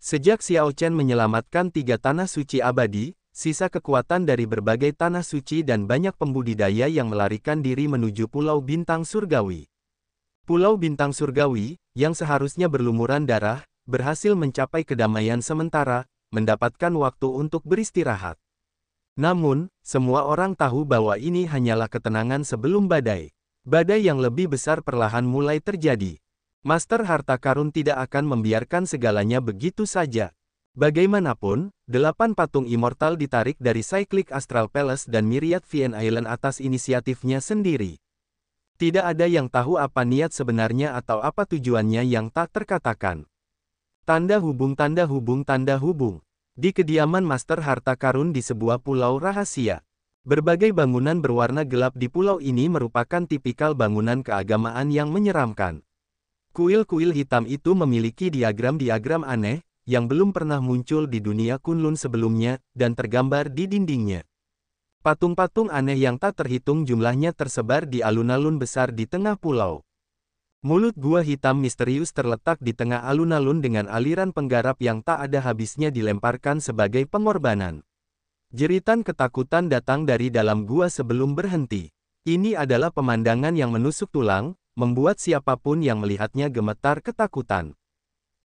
Sejak Xiao Chen menyelamatkan 3 tanah suci abadi, sisa kekuatan dari berbagai tanah suci dan banyak pembudidaya yang melarikan diri menuju Pulau Bintang Surgawi. Pulau Bintang Surgawi, yang seharusnya berlumuran darah, berhasil mencapai kedamaian sementara, mendapatkan waktu untuk beristirahat. Namun, semua orang tahu bahwa ini hanyalah ketenangan sebelum badai. Badai yang lebih besar perlahan mulai terjadi. Master Harta Karun tidak akan membiarkan segalanya begitu saja. Bagaimanapun, 8 patung immortal ditarik dari Cyclic Astral Palace dan Myriad Vien Island atas inisiatifnya sendiri. Tidak ada yang tahu apa niat sebenarnya atau apa tujuannya yang tak terkatakan. Tanda hubung tanda hubung tanda hubung. Di kediaman Master Harta Karun di sebuah pulau rahasia. Berbagai bangunan berwarna gelap di pulau ini merupakan tipikal bangunan keagamaan yang menyeramkan. Kuil-kuil hitam itu memiliki diagram-diagram aneh, yang belum pernah muncul di dunia Kunlun sebelumnya, dan tergambar di dindingnya. Patung-patung aneh yang tak terhitung jumlahnya tersebar di alun-alun besar di tengah pulau. Mulut gua hitam misterius terletak di tengah alun-alun dengan aliran penggarap yang tak ada habisnya dilemparkan sebagai pengorbanan. Jeritan ketakutan datang dari dalam gua sebelum berhenti. Ini adalah pemandangan yang menusuk tulang, membuat siapapun yang melihatnya gemetar ketakutan.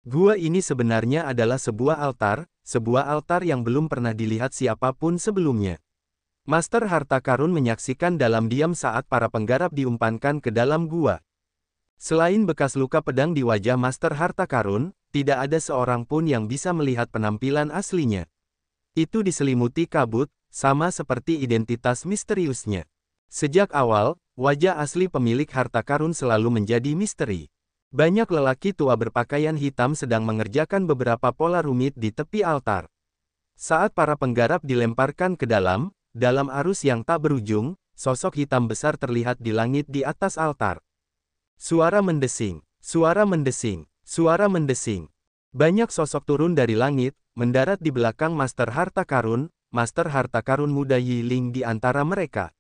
Gua ini sebenarnya adalah sebuah altar yang belum pernah dilihat siapapun sebelumnya. Master Harta Karun menyaksikan dalam diam saat para penggarap diumpankan ke dalam gua. Selain bekas luka pedang di wajah Master Harta Karun, tidak ada seorang pun yang bisa melihat penampilan aslinya. Itu diselimuti kabut, sama seperti identitas misteriusnya. Sejak awal, wajah asli pemilik harta karun selalu menjadi misteri. Banyak lelaki tua berpakaian hitam sedang mengerjakan beberapa pola rumit di tepi altar. Saat para penggarap dilemparkan ke dalam arus yang tak berujung, sosok hitam besar terlihat di langit di atas altar. Suara mendesing, suara mendesing, suara mendesing. Banyak sosok turun dari langit, mendarat di belakang Master Harta Karun muda Yi Ling di antara mereka.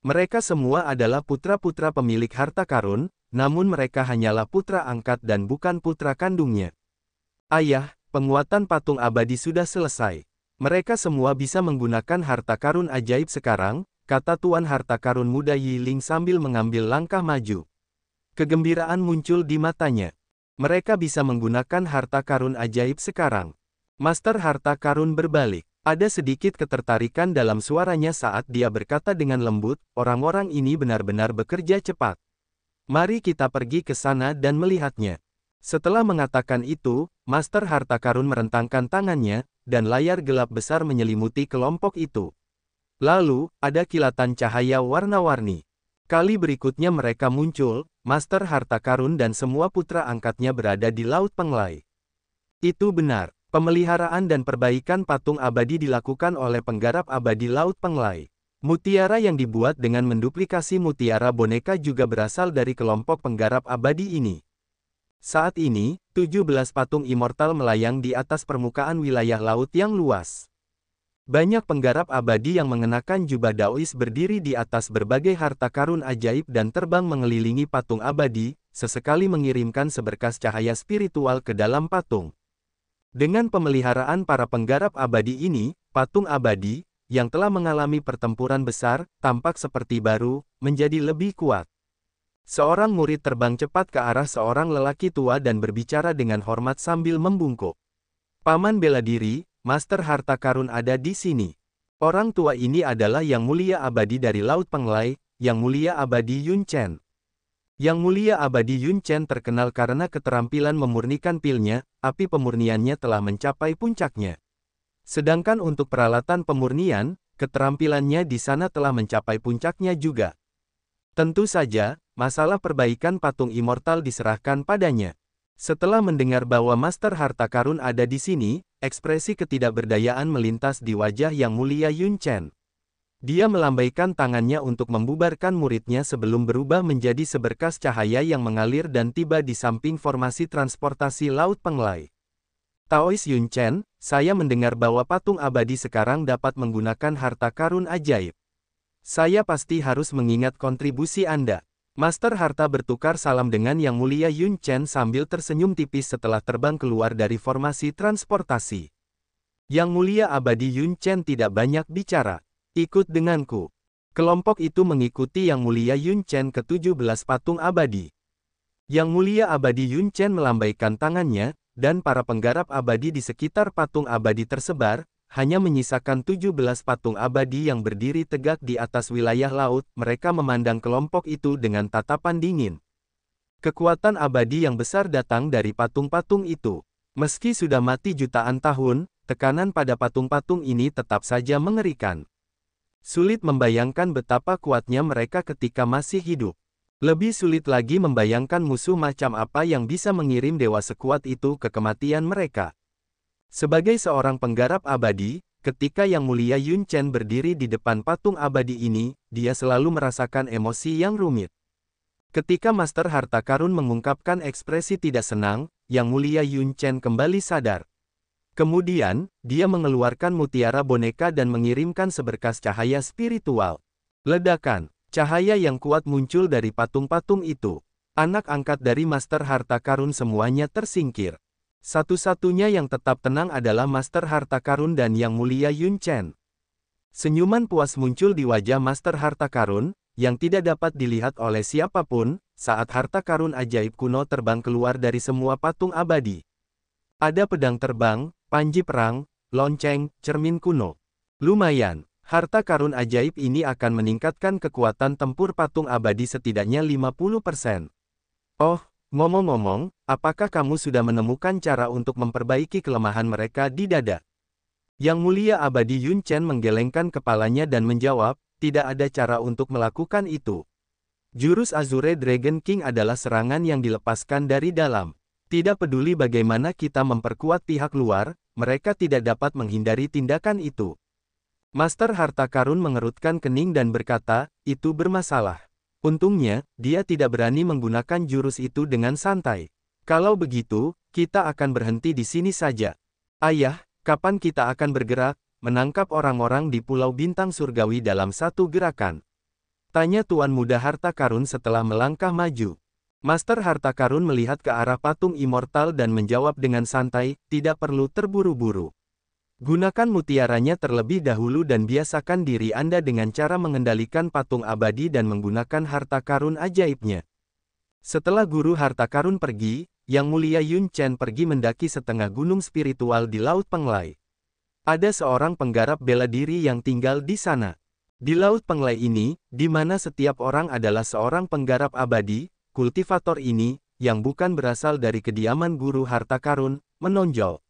Mereka semua adalah putra-putra pemilik harta karun, namun mereka hanyalah putra angkat dan bukan putra kandungnya. Ayah, penguatan patung abadi sudah selesai. Mereka semua bisa menggunakan harta karun ajaib sekarang, kata Tuan Harta Karun muda Yi Ling sambil mengambil langkah maju. Kegembiraan muncul di matanya. Mereka bisa menggunakan harta karun ajaib sekarang. Master Harta Karun berbalik. Ada sedikit ketertarikan dalam suaranya saat dia berkata dengan lembut, orang-orang ini benar-benar bekerja cepat. Mari kita pergi ke sana dan melihatnya. Setelah mengatakan itu, Master Harta Karun merentangkan tangannya, dan layar gelap besar menyelimuti kelompok itu. Lalu, ada kilatan cahaya warna-warni. Kali berikutnya mereka muncul, Master Harta Karun dan semua putra angkatnya berada di Laut Penglai. Itu benar. Pemeliharaan dan perbaikan patung abadi dilakukan oleh penggarap abadi Laut Penglai. Mutiara yang dibuat dengan menduplikasi mutiara boneka juga berasal dari kelompok penggarap abadi ini. Saat ini, 17 patung immortal melayang di atas permukaan wilayah laut yang luas. Banyak penggarap abadi yang mengenakan jubah Daois berdiri di atas berbagai harta karun ajaib dan terbang mengelilingi patung abadi, sesekali mengirimkan seberkas cahaya spiritual ke dalam patung. Dengan pemeliharaan para penggarap abadi ini, patung abadi, yang telah mengalami pertempuran besar, tampak seperti baru, menjadi lebih kuat. Seorang murid terbang cepat ke arah seorang lelaki tua dan berbicara dengan hormat sambil membungkuk. Paman bela diri, Master Harta Karun ada di sini. Orang tua ini adalah Yang Mulia Abadi dari Laut Penglai, Yang Mulia Abadi Yun Chen. Yang Mulia Abadi Yun Chen terkenal karena keterampilan memurnikan pilnya, api pemurniannya telah mencapai puncaknya. Sedangkan untuk peralatan pemurnian, keterampilannya di sana telah mencapai puncaknya juga. Tentu saja, masalah perbaikan patung immortal diserahkan padanya. Setelah mendengar bahwa Master Harta Karun ada di sini, ekspresi ketidakberdayaan melintas di wajah Yang Mulia Yun Chen. Dia melambaikan tangannya untuk membubarkan muridnya sebelum berubah menjadi seberkas cahaya yang mengalir dan tiba di samping formasi transportasi Laut Penglai. Taois Yun Chen, saya mendengar bahwa patung abadi sekarang dapat menggunakan harta karun ajaib. Saya pasti harus mengingat kontribusi Anda. Master Harta bertukar salam dengan Yang Mulia Yun Chen sambil tersenyum tipis setelah terbang keluar dari formasi transportasi. Yang Mulia Abadi Yun Chen tidak banyak bicara. Ikut denganku. Kelompok itu mengikuti Yang Mulia Yun Chen ke-17 patung abadi. Yang Mulia Abadi Yun Chen melambaikan tangannya, dan para penggarap abadi di sekitar patung abadi tersebar, hanya menyisakan 17 patung abadi yang berdiri tegak di atas wilayah laut. Mereka memandang kelompok itu dengan tatapan dingin. Kekuatan abadi yang besar datang dari patung-patung itu. Meski sudah mati jutaan tahun, tekanan pada patung-patung ini tetap saja mengerikan. Sulit membayangkan betapa kuatnya mereka ketika masih hidup. Lebih sulit lagi membayangkan musuh macam apa yang bisa mengirim dewa sekuat itu ke kematian mereka. Sebagai seorang penggarap abadi, ketika Yang Mulia Yun Chen berdiri di depan patung abadi ini, dia selalu merasakan emosi yang rumit. Ketika Master Harta Karun mengungkapkan ekspresi tidak senang, Yang Mulia Yun Chen kembali sadar. Kemudian, dia mengeluarkan mutiara boneka dan mengirimkan seberkas cahaya spiritual. Ledakan, cahaya yang kuat muncul dari patung-patung itu. Anak angkat dari Master Harta Karun semuanya tersingkir. Satu-satunya yang tetap tenang adalah Master Harta Karun dan Yang Mulia Yun Chen. Senyuman puas muncul di wajah Master Harta Karun, yang tidak dapat dilihat oleh siapapun, saat harta karun ajaib kuno terbang keluar dari semua patung abadi. Ada pedang terbang, panji perang, lonceng, cermin kuno. Lumayan, harta karun ajaib ini akan meningkatkan kekuatan tempur patung abadi setidaknya 50%. Oh, ngomong-ngomong, apakah kamu sudah menemukan cara untuk memperbaiki kelemahan mereka di dada? Yang Mulia Abadi Yun Chen menggelengkan kepalanya dan menjawab, tidak ada cara untuk melakukan itu. Jurus Azure Dragon King adalah serangan yang dilepaskan dari dalam. Tidak peduli bagaimana kita memperkuat pihak luar, mereka tidak dapat menghindari tindakan itu. Master Harta Karun mengerutkan kening dan berkata, itu bermasalah. Untungnya, dia tidak berani menggunakan jurus itu dengan santai. Kalau begitu, kita akan berhenti di sini saja. Ayah, kapan kita akan bergerak, menangkap orang-orang di Pulau Bintang Surgawi dalam satu gerakan? Tanya Tuan Muda Harta Karun setelah melangkah maju. Master Harta Karun melihat ke arah patung immortal dan menjawab dengan santai, tidak perlu terburu-buru. Gunakan mutiaranya terlebih dahulu dan biasakan diri Anda dengan cara mengendalikan patung abadi dan menggunakan harta karun ajaibnya. Setelah guru harta karun pergi, Yang Mulia Yun Chen pergi mendaki setengah gunung spiritual di Laut Penglai. Ada seorang penggarap bela diri yang tinggal di sana. Di Laut Penglai ini, di mana setiap orang adalah seorang penggarap abadi, kultivator ini, yang bukan berasal dari kediaman guru harta karun, menonjol.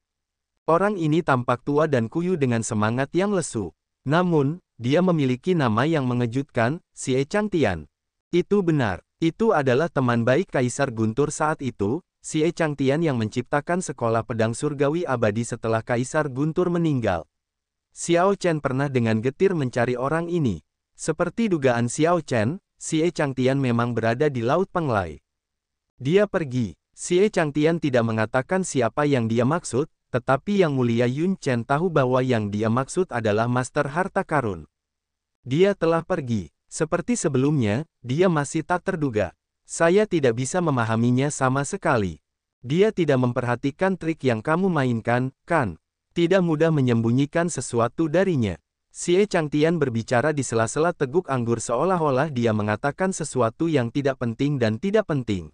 Orang ini tampak tua dan kuyu dengan semangat yang lesu. Namun, dia memiliki nama yang mengejutkan, Xie Changtian. Itu benar, itu adalah teman baik Kaisar Guntur saat itu, Xie Changtian yang menciptakan sekolah pedang surgawi abadi setelah Kaisar Guntur meninggal. Xiao Chen pernah dengan getir mencari orang ini. Seperti dugaan Xiao Chen, Xie Changtian memang berada di Laut Penglai. Dia pergi. Xie Changtian tidak mengatakan siapa yang dia maksud, tetapi Yang Mulia Yun Chen tahu bahwa yang dia maksud adalah Master Harta Karun. Dia telah pergi. Seperti sebelumnya, dia masih tak terduga. Saya tidak bisa memahaminya sama sekali. Dia tidak memperhatikan trik yang kamu mainkan, kan? Tidak mudah menyembunyikan sesuatu darinya. Xie Changtian berbicara di sela-sela teguk anggur seolah-olah dia mengatakan sesuatu yang tidak penting dan tidak penting.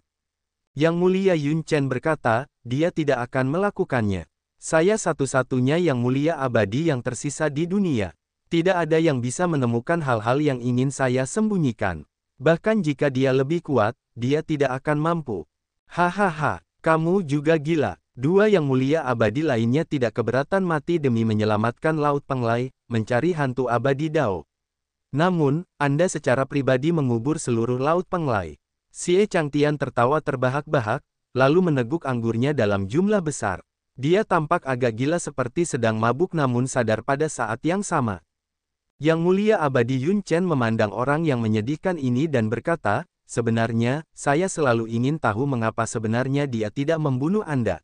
Yang Mulia Yun Chen berkata, dia tidak akan melakukannya. Saya satu-satunya Yang Mulia Abadi yang tersisa di dunia. Tidak ada yang bisa menemukan hal-hal yang ingin saya sembunyikan. Bahkan jika dia lebih kuat, dia tidak akan mampu. Hahaha, kamu juga gila. Dua Yang Mulia Abadi lainnya tidak keberatan mati demi menyelamatkan Laut Penglai, mencari hantu abadi Dao. Namun, Anda secara pribadi mengubur seluruh Laut Penglai. Xie Changtian tertawa terbahak-bahak, lalu meneguk anggurnya dalam jumlah besar. Dia tampak agak gila seperti sedang mabuk namun sadar pada saat yang sama. Yang Mulia Abadi Yun Chen memandang orang yang menyedihkan ini dan berkata, sebenarnya, saya selalu ingin tahu mengapa sebenarnya dia tidak membunuh Anda.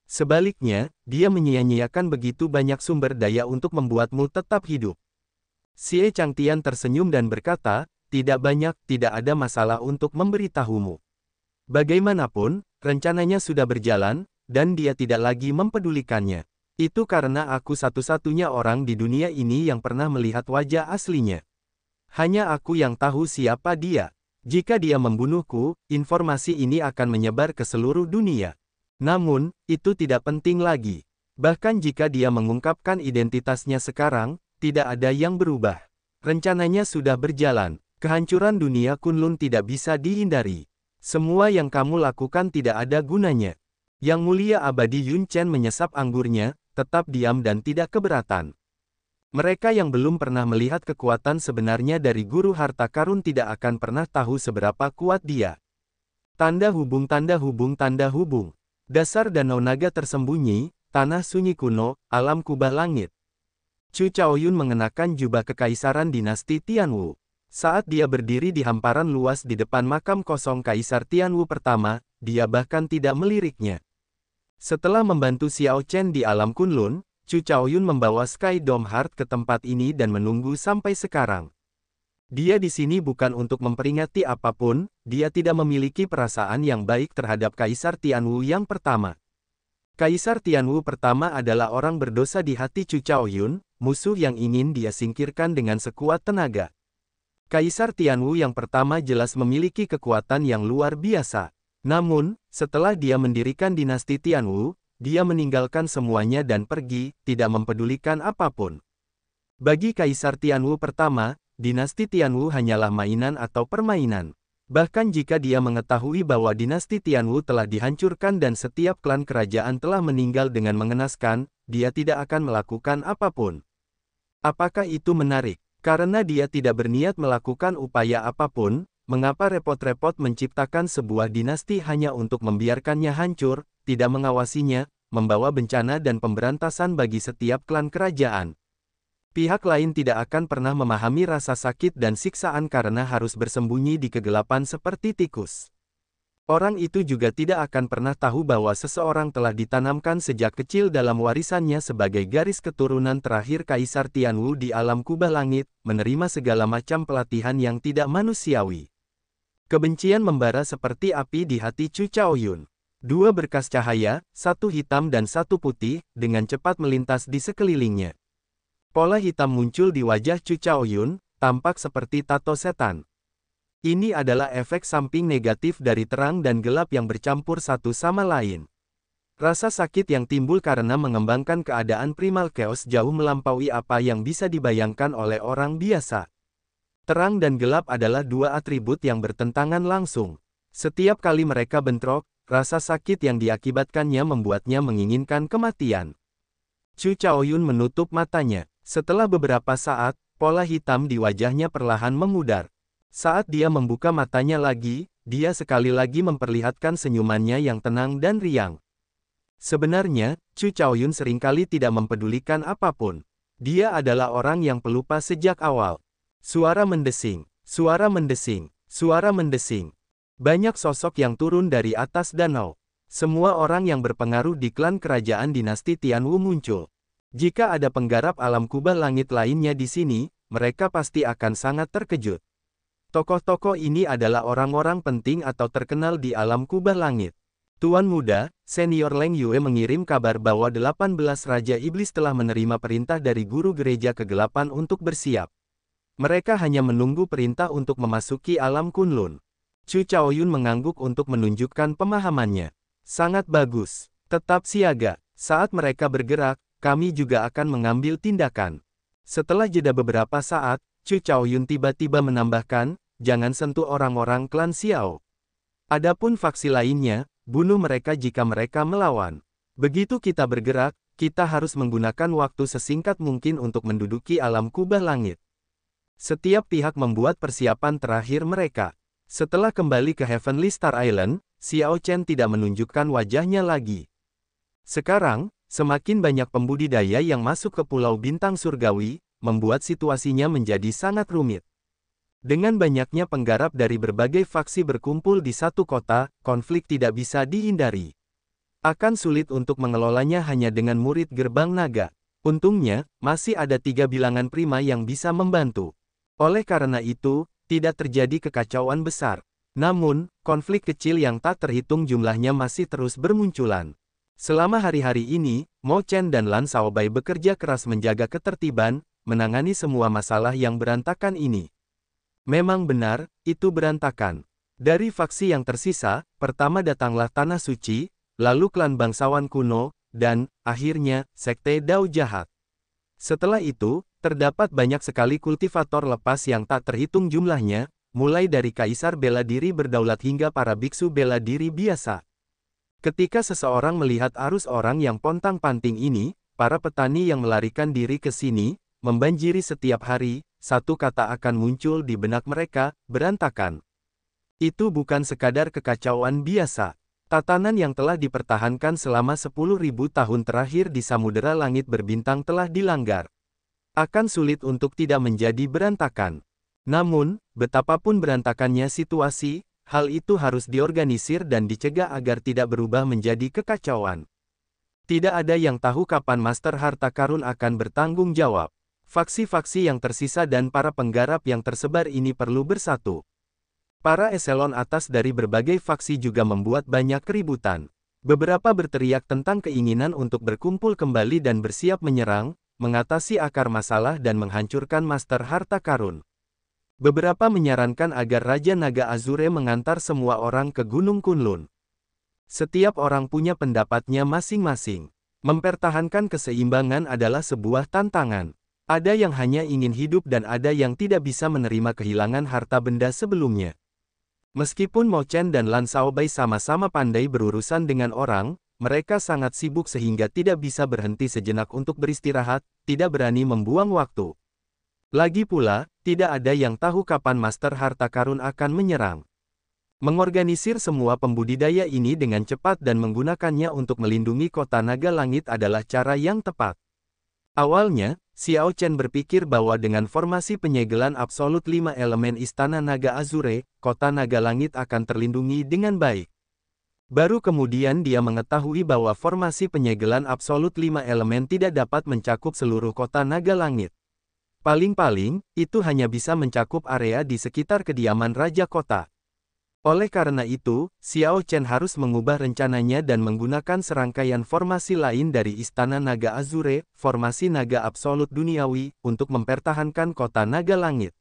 Sebaliknya, dia menyia-nyiakan begitu banyak sumber daya untuk membuatmu tetap hidup. Xie Changtian tersenyum dan berkata, tidak banyak, tidak ada masalah untuk memberitahumu. Bagaimanapun, rencananya sudah berjalan, dan dia tidak lagi mempedulikannya. Itu karena aku satu-satunya orang di dunia ini yang pernah melihat wajah aslinya. Hanya aku yang tahu siapa dia. Jika dia membunuhku, informasi ini akan menyebar ke seluruh dunia. Namun, itu tidak penting lagi. Bahkan jika dia mengungkapkan identitasnya sekarang, tidak ada yang berubah. Rencananya sudah berjalan. Kehancuran dunia Kunlun tidak bisa dihindari. Semua yang kamu lakukan tidak ada gunanya. Yang Mulia Abadi Yun Chen menyesap anggurnya, tetap diam dan tidak keberatan. Mereka yang belum pernah melihat kekuatan sebenarnya dari guru harta karun tidak akan pernah tahu seberapa kuat dia. Tanda hubung tanda hubung tanda hubung. Dasar danau naga tersembunyi, tanah sunyi kuno, alam kubah langit. Chu Chaoyun mengenakan jubah kekaisaran dinasti Tianwu. Saat dia berdiri di hamparan luas di depan makam kosong Kaisar Tianwu pertama, dia bahkan tidak meliriknya. Setelah membantu Xiao Chen di alam Kunlun, Chu Chaoyun membawa Sky Dome Heart ke tempat ini dan menunggu sampai sekarang. Dia di sini bukan untuk memperingati apapun, dia tidak memiliki perasaan yang baik terhadap Kaisar Tianwu yang pertama. Kaisar Tianwu pertama adalah orang berdosa di hati Chu Chaoyun, musuh yang ingin dia singkirkan dengan sekuat tenaga. Kaisar Tianwu yang pertama jelas memiliki kekuatan yang luar biasa. Namun, setelah dia mendirikan dinasti Tianwu, dia meninggalkan semuanya dan pergi, tidak mempedulikan apapun. Bagi Kaisar Tianwu pertama, dinasti Tianwu hanyalah mainan atau permainan. Bahkan jika dia mengetahui bahwa dinasti Tianwu telah dihancurkan dan setiap klan kerajaan telah meninggal dengan mengenaskan, dia tidak akan melakukan apapun. Apakah itu menarik? Karena dia tidak berniat melakukan upaya apapun, mengapa repot-repot menciptakan sebuah dinasti hanya untuk membiarkannya hancur, tidak mengawasinya, membawa bencana dan pemberantasan bagi setiap klan kerajaan. Pihak lain tidak akan pernah memahami rasa sakit dan siksaan karena harus bersembunyi di kegelapan seperti tikus. Orang itu juga tidak akan pernah tahu bahwa seseorang telah ditanamkan sejak kecil dalam warisannya sebagai garis keturunan terakhir Kaisar Tianwu di alam kubah langit, menerima segala macam pelatihan yang tidak manusiawi. Kebencian membara seperti api di hati Chu Chaoyun. Dua berkas cahaya, satu hitam dan satu putih, dengan cepat melintas di sekelilingnya. Pola hitam muncul di wajah Chu Chaoyun, tampak seperti tato setan. Ini adalah efek samping negatif dari terang dan gelap yang bercampur satu sama lain. Rasa sakit yang timbul karena mengembangkan keadaan primal chaos jauh melampaui apa yang bisa dibayangkan oleh orang biasa. Terang dan gelap adalah dua atribut yang bertentangan langsung. Setiap kali mereka bentrok, rasa sakit yang diakibatkannya membuatnya menginginkan kematian. Chu Chaoyun menutup matanya. Setelah beberapa saat, pola hitam di wajahnya perlahan memudar. Saat dia membuka matanya lagi, dia sekali lagi memperlihatkan senyumannya yang tenang dan riang. Sebenarnya, Chu Chaoyun seringkali tidak mempedulikan apapun. Dia adalah orang yang pelupa sejak awal. Suara mendesing, suara mendesing, suara mendesing. Banyak sosok yang turun dari atas danau. Semua orang yang berpengaruh di klan kerajaan dinasti Tianwu muncul. Jika ada penggarap alam kubah langit lainnya di sini, mereka pasti akan sangat terkejut. Tokoh-tokoh ini adalah orang-orang penting atau terkenal di alam kubah langit. Tuan Muda, Senior Leng Yue mengirim kabar bahwa 18 Raja Iblis telah menerima perintah dari Guru Gereja Kegelapan untuk bersiap. Mereka hanya menunggu perintah untuk memasuki alam Kunlun. Chu Chaoyun mengangguk untuk menunjukkan pemahamannya. Sangat bagus. Tetap siaga. Saat mereka bergerak, kami juga akan mengambil tindakan. Setelah jeda beberapa saat, Chu Chaoyun tiba-tiba menambahkan, jangan sentuh orang-orang klan Xiao. Adapun faksi lainnya, bunuh mereka jika mereka melawan. Begitu kita bergerak, kita harus menggunakan waktu sesingkat mungkin untuk menduduki alam kubah langit. Setiap pihak membuat persiapan terakhir mereka. Setelah kembali ke Heavenly Star Island, Xiao Chen tidak menunjukkan wajahnya lagi. Sekarang, semakin banyak pembudidaya yang masuk ke Pulau Bintang Surgawi, membuat situasinya menjadi sangat rumit. Dengan banyaknya penggarap dari berbagai faksi berkumpul di satu kota, konflik tidak bisa dihindari. Akan sulit untuk mengelolanya hanya dengan murid gerbang naga. Untungnya, masih ada 3 bilangan prima yang bisa membantu. Oleh karena itu, tidak terjadi kekacauan besar. Namun, konflik kecil yang tak terhitung jumlahnya masih terus bermunculan. Selama hari-hari ini, Mo Chen dan Lan Shaobai bekerja keras menjaga ketertiban, menangani semua masalah yang berantakan ini. Memang benar, itu berantakan. Dari faksi yang tersisa, pertama datanglah Tanah Suci, lalu klan bangsawan kuno, dan, akhirnya, Sekte Dao Jahat. Setelah itu, terdapat banyak sekali kultivator lepas yang tak terhitung jumlahnya, mulai dari kaisar bela diri berdaulat hingga para biksu bela diri biasa. Ketika seseorang melihat arus orang yang pontang-panting ini, para petani yang melarikan diri ke sini, membanjiri setiap hari, satu kata akan muncul di benak mereka, berantakan. Itu bukan sekadar kekacauan biasa. Tatanan yang telah dipertahankan selama 10.000 tahun terakhir di Samudera Langit Berbintang telah dilanggar. Akan sulit untuk tidak menjadi berantakan. Namun, betapapun berantakannya situasi, hal itu harus diorganisir dan dicegah agar tidak berubah menjadi kekacauan. Tidak ada yang tahu kapan Master Harta Karun akan bertanggung jawab. Faksi-faksi yang tersisa dan para penggarap yang tersebar ini perlu bersatu. Para eselon atas dari berbagai faksi juga membuat banyak keributan. Beberapa berteriak tentang keinginan untuk berkumpul kembali dan bersiap menyerang, mengatasi akar masalah dan menghancurkan Master Harta Karun. Beberapa menyarankan agar Raja Naga Azure mengantar semua orang ke Gunung Kunlun. Setiap orang punya pendapatnya masing-masing. Mempertahankan keseimbangan adalah sebuah tantangan. Ada yang hanya ingin hidup dan ada yang tidak bisa menerima kehilangan harta benda sebelumnya. Meskipun Mo Chen dan Lan Shaobai sama-sama pandai berurusan dengan orang, mereka sangat sibuk sehingga tidak bisa berhenti sejenak untuk beristirahat, tidak berani membuang waktu. Lagi pula, tidak ada yang tahu kapan Master Harta Karun akan menyerang. Mengorganisir semua pembudidaya ini dengan cepat dan menggunakannya untuk melindungi kota naga langit adalah cara yang tepat. Awalnya, Xiao Chen berpikir bahwa dengan formasi penyegelan absolut 5 elemen Istana Naga Azure, kota naga langit akan terlindungi dengan baik. Baru kemudian dia mengetahui bahwa formasi penyegelan absolut 5 elemen tidak dapat mencakup seluruh kota naga langit. Paling-paling, itu hanya bisa mencakup area di sekitar kediaman Raja Kota. Oleh karena itu, Xiao Chen harus mengubah rencananya dan menggunakan serangkaian formasi lain dari Istana Naga Azure, formasi naga absolut duniawi, untuk mempertahankan kota naga langit.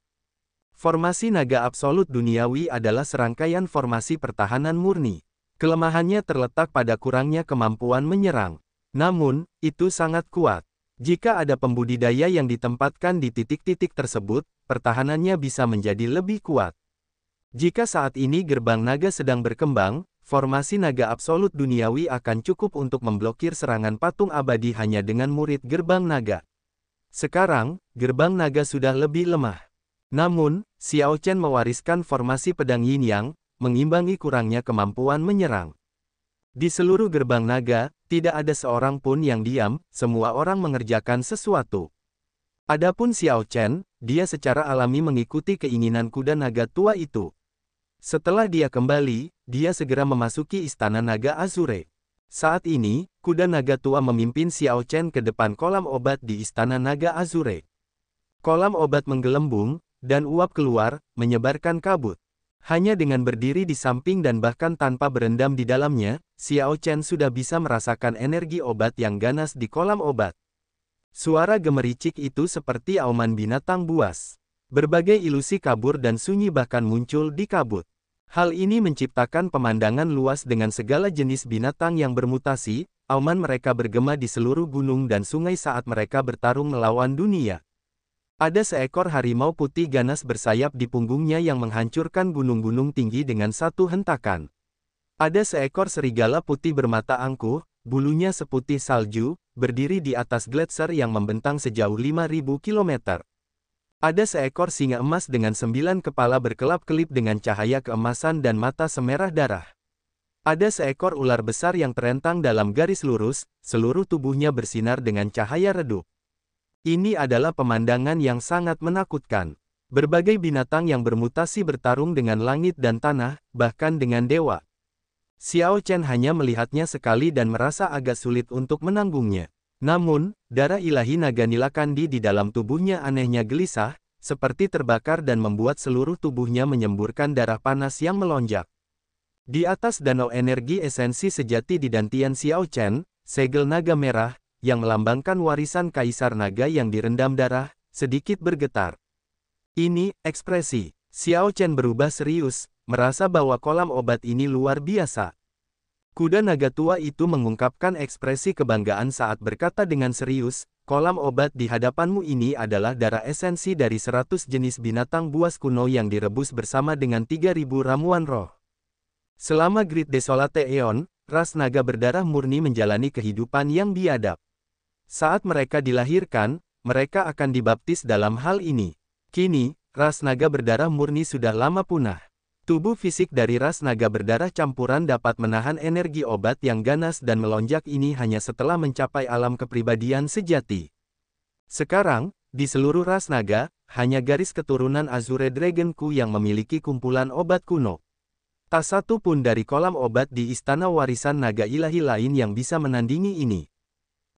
Formasi naga absolut duniawi adalah serangkaian formasi pertahanan murni. Kelemahannya terletak pada kurangnya kemampuan menyerang. Namun, itu sangat kuat. Jika ada pembudidaya yang ditempatkan di titik-titik tersebut, pertahanannya bisa menjadi lebih kuat. Jika saat ini gerbang naga sedang berkembang, formasi naga absolut duniawi akan cukup untuk memblokir serangan patung abadi hanya dengan murid gerbang naga. Sekarang, gerbang naga sudah lebih lemah. Namun, Xiao Chen mewariskan formasi pedang yin yang, mengimbangi kurangnya kemampuan menyerang. Di seluruh gerbang naga, tidak ada seorang pun yang diam, semua orang mengerjakan sesuatu. Adapun Xiao Chen, dia secara alami mengikuti keinginan kuda naga tua itu. Setelah dia kembali, dia segera memasuki Istana Naga Azure. Saat ini, kuda naga tua memimpin Xiao Chen ke depan kolam obat di Istana Naga Azure. Kolam obat menggelembung, dan uap keluar, menyebarkan kabut. Hanya dengan berdiri di samping dan bahkan tanpa berendam di dalamnya, Xiao Chen sudah bisa merasakan energi obat yang ganas di kolam obat. Suara gemericik itu seperti auman binatang buas. Berbagai ilusi kabur dan sunyi bahkan muncul di kabut. Hal ini menciptakan pemandangan luas dengan segala jenis binatang yang bermutasi, auman mereka bergema di seluruh gunung dan sungai saat mereka bertarung melawan dunia. Ada seekor harimau putih ganas bersayap di punggungnya yang menghancurkan gunung-gunung tinggi dengan satu hentakan. Ada seekor serigala putih bermata angkuh, bulunya seputih salju, berdiri di atas gletser yang membentang sejauh 5.000 km. Ada seekor singa emas dengan 9 kepala berkelap-kelip dengan cahaya keemasan dan mata semerah darah. Ada seekor ular besar yang terentang dalam garis lurus, seluruh tubuhnya bersinar dengan cahaya redup. Ini adalah pemandangan yang sangat menakutkan. Berbagai binatang yang bermutasi bertarung dengan langit dan tanah, bahkan dengan dewa. Xiao Chen hanya melihatnya sekali dan merasa agak sulit untuk menanggungnya. Namun, darah ilahi naga Nilakandi di dalam tubuhnya anehnya gelisah, seperti terbakar dan membuat seluruh tubuhnya menyemburkan darah panas yang melonjak. Di atas danau energi esensi sejati di dantian Xiao Chen, segel naga merah, yang melambangkan warisan Kaisar Naga yang direndam darah, sedikit bergetar. Ini, ekspresi Xiao Chen berubah serius, merasa bahwa kolam obat ini luar biasa. Kuda naga tua itu mengungkapkan ekspresi kebanggaan saat berkata dengan serius, kolam obat di hadapanmu ini adalah darah esensi dari 100 jenis binatang buas kuno yang direbus bersama dengan 3.000 ramuan roh. Selama Great Desolate Aeon, ras naga berdarah murni menjalani kehidupan yang biadab. Saat mereka dilahirkan, mereka akan dibaptis dalam hal ini. Kini, ras naga berdarah murni sudah lama punah. Tubuh fisik dari ras naga berdarah campuran dapat menahan energi obat yang ganas dan melonjak ini hanya setelah mencapai alam kepribadian sejati. Sekarang, di seluruh ras naga, hanya garis keturunan Azure Dragonku yang memiliki kumpulan obat kuno. Tak satu pun dari kolam obat di Istana Warisan Naga Ilahi lain yang bisa menandingi ini.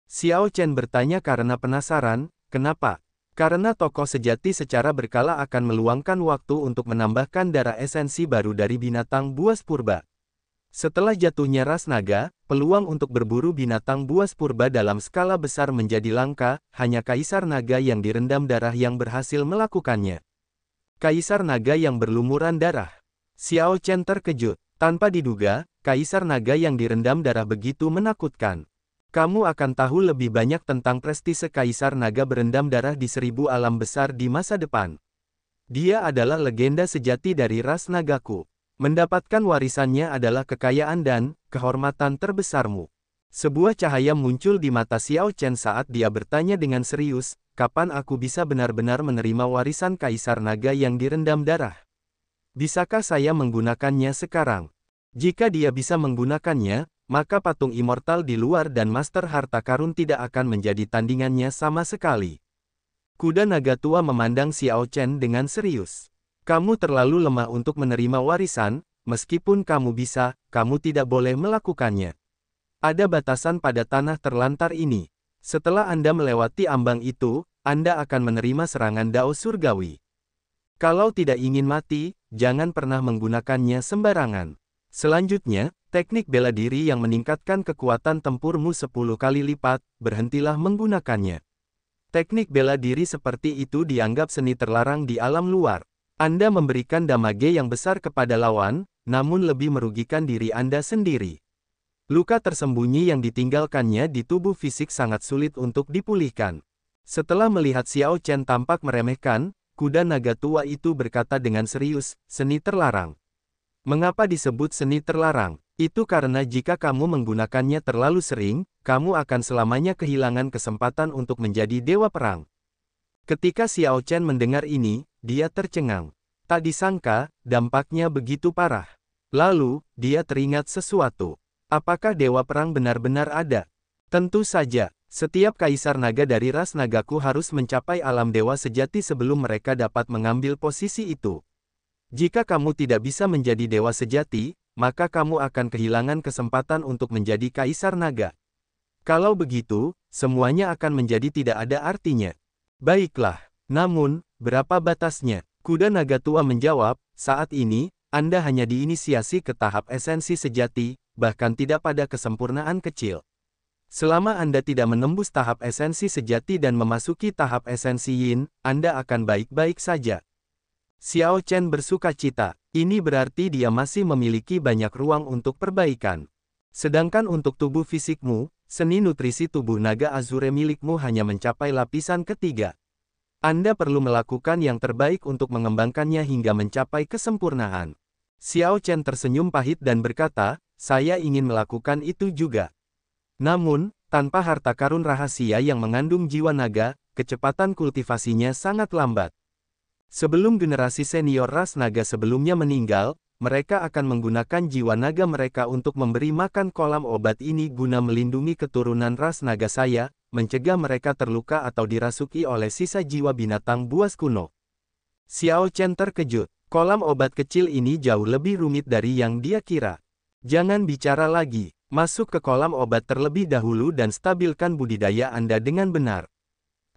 Xiao Chen bertanya karena penasaran, kenapa? Karena tokoh sejati secara berkala akan meluangkan waktu untuk menambahkan darah esensi baru dari binatang buas purba. Setelah jatuhnya ras naga, peluang untuk berburu binatang buas purba dalam skala besar menjadi langka, hanya Kaisar Naga yang direndam darah yang berhasil melakukannya. Kaisar Naga yang berlumuran darah. Xiao Chen terkejut. Tanpa diduga, Kaisar Naga yang direndam darah begitu menakutkan. Kamu akan tahu lebih banyak tentang prestise Kaisar Naga berendam darah di 1000 alam besar di masa depan. Dia adalah legenda sejati dari ras nagaku. Mendapatkan warisannya adalah kekayaan dan kehormatan terbesarmu. Sebuah cahaya muncul di mata Xiao Chen saat dia bertanya dengan serius, kapan aku bisa benar-benar menerima warisan Kaisar Naga yang direndam darah? Bisakah saya menggunakannya sekarang? Jika dia bisa menggunakannya, maka patung immortal di luar dan Master Harta Karun tidak akan menjadi tandingannya sama sekali. Kuda naga tua memandang Xiao Chen dengan serius. Kamu terlalu lemah untuk menerima warisan, meskipun kamu bisa, kamu tidak boleh melakukannya. Ada batasan pada tanah terlantar ini. Setelah Anda melewati ambang itu, Anda akan menerima serangan Dao Surgawi. Kalau tidak ingin mati, jangan pernah menggunakannya sembarangan. Selanjutnya, teknik bela diri yang meningkatkan kekuatan tempurmu 10 kali lipat, berhentilah menggunakannya. Teknik bela diri seperti itu dianggap seni terlarang di alam luar. Anda memberikan damage yang besar kepada lawan, namun lebih merugikan diri Anda sendiri. Luka tersembunyi yang ditinggalkannya di tubuh fisik sangat sulit untuk dipulihkan. Setelah melihat Xiao Chen tampak meremehkan, kuda naga tua itu berkata dengan serius, seni terlarang. Mengapa disebut seni terlarang? Itu karena jika kamu menggunakannya terlalu sering, kamu akan selamanya kehilangan kesempatan untuk menjadi dewa perang. Ketika Xiao Chen mendengar ini, dia tercengang. Tak disangka, dampaknya begitu parah. Lalu, dia teringat sesuatu. Apakah dewa perang benar-benar ada? Tentu saja, setiap kaisar naga dari ras nagaku harus mencapai alam dewa sejati sebelum mereka dapat mengambil posisi itu. Jika kamu tidak bisa menjadi dewa sejati, maka kamu akan kehilangan kesempatan untuk menjadi kaisar naga. Kalau begitu, semuanya akan menjadi tidak ada artinya. Baiklah, namun, berapa batasnya? Kuda naga tua menjawab, saat ini, Anda hanya diinisiasi ke tahap esensi sejati, bahkan tidak pada kesempurnaan kecil. Selama Anda tidak menembus tahap esensi sejati dan memasuki tahap esensi yin, Anda akan baik-baik saja. Xiao Chen bersukacita. Ini berarti dia masih memiliki banyak ruang untuk perbaikan. Sedangkan untuk tubuh fisikmu, seni nutrisi tubuh naga Azure milikmu hanya mencapai lapisan ketiga. Anda perlu melakukan yang terbaik untuk mengembangkannya hingga mencapai kesempurnaan. Xiao Chen tersenyum pahit dan berkata, saya ingin melakukan itu juga. Namun, tanpa harta karun rahasia yang mengandung jiwa naga, kecepatan kultivasinya sangat lambat. Sebelum generasi senior ras naga sebelumnya meninggal, mereka akan menggunakan jiwa naga mereka untuk memberi makan kolam obat ini guna melindungi keturunan ras naga saya, mencegah mereka terluka atau dirasuki oleh sisa jiwa binatang buas kuno. Xiao Chen terkejut. Kolam obat kecil ini jauh lebih rumit dari yang dia kira. Jangan bicara lagi. Masuk ke kolam obat terlebih dahulu dan stabilkan budidaya Anda dengan benar.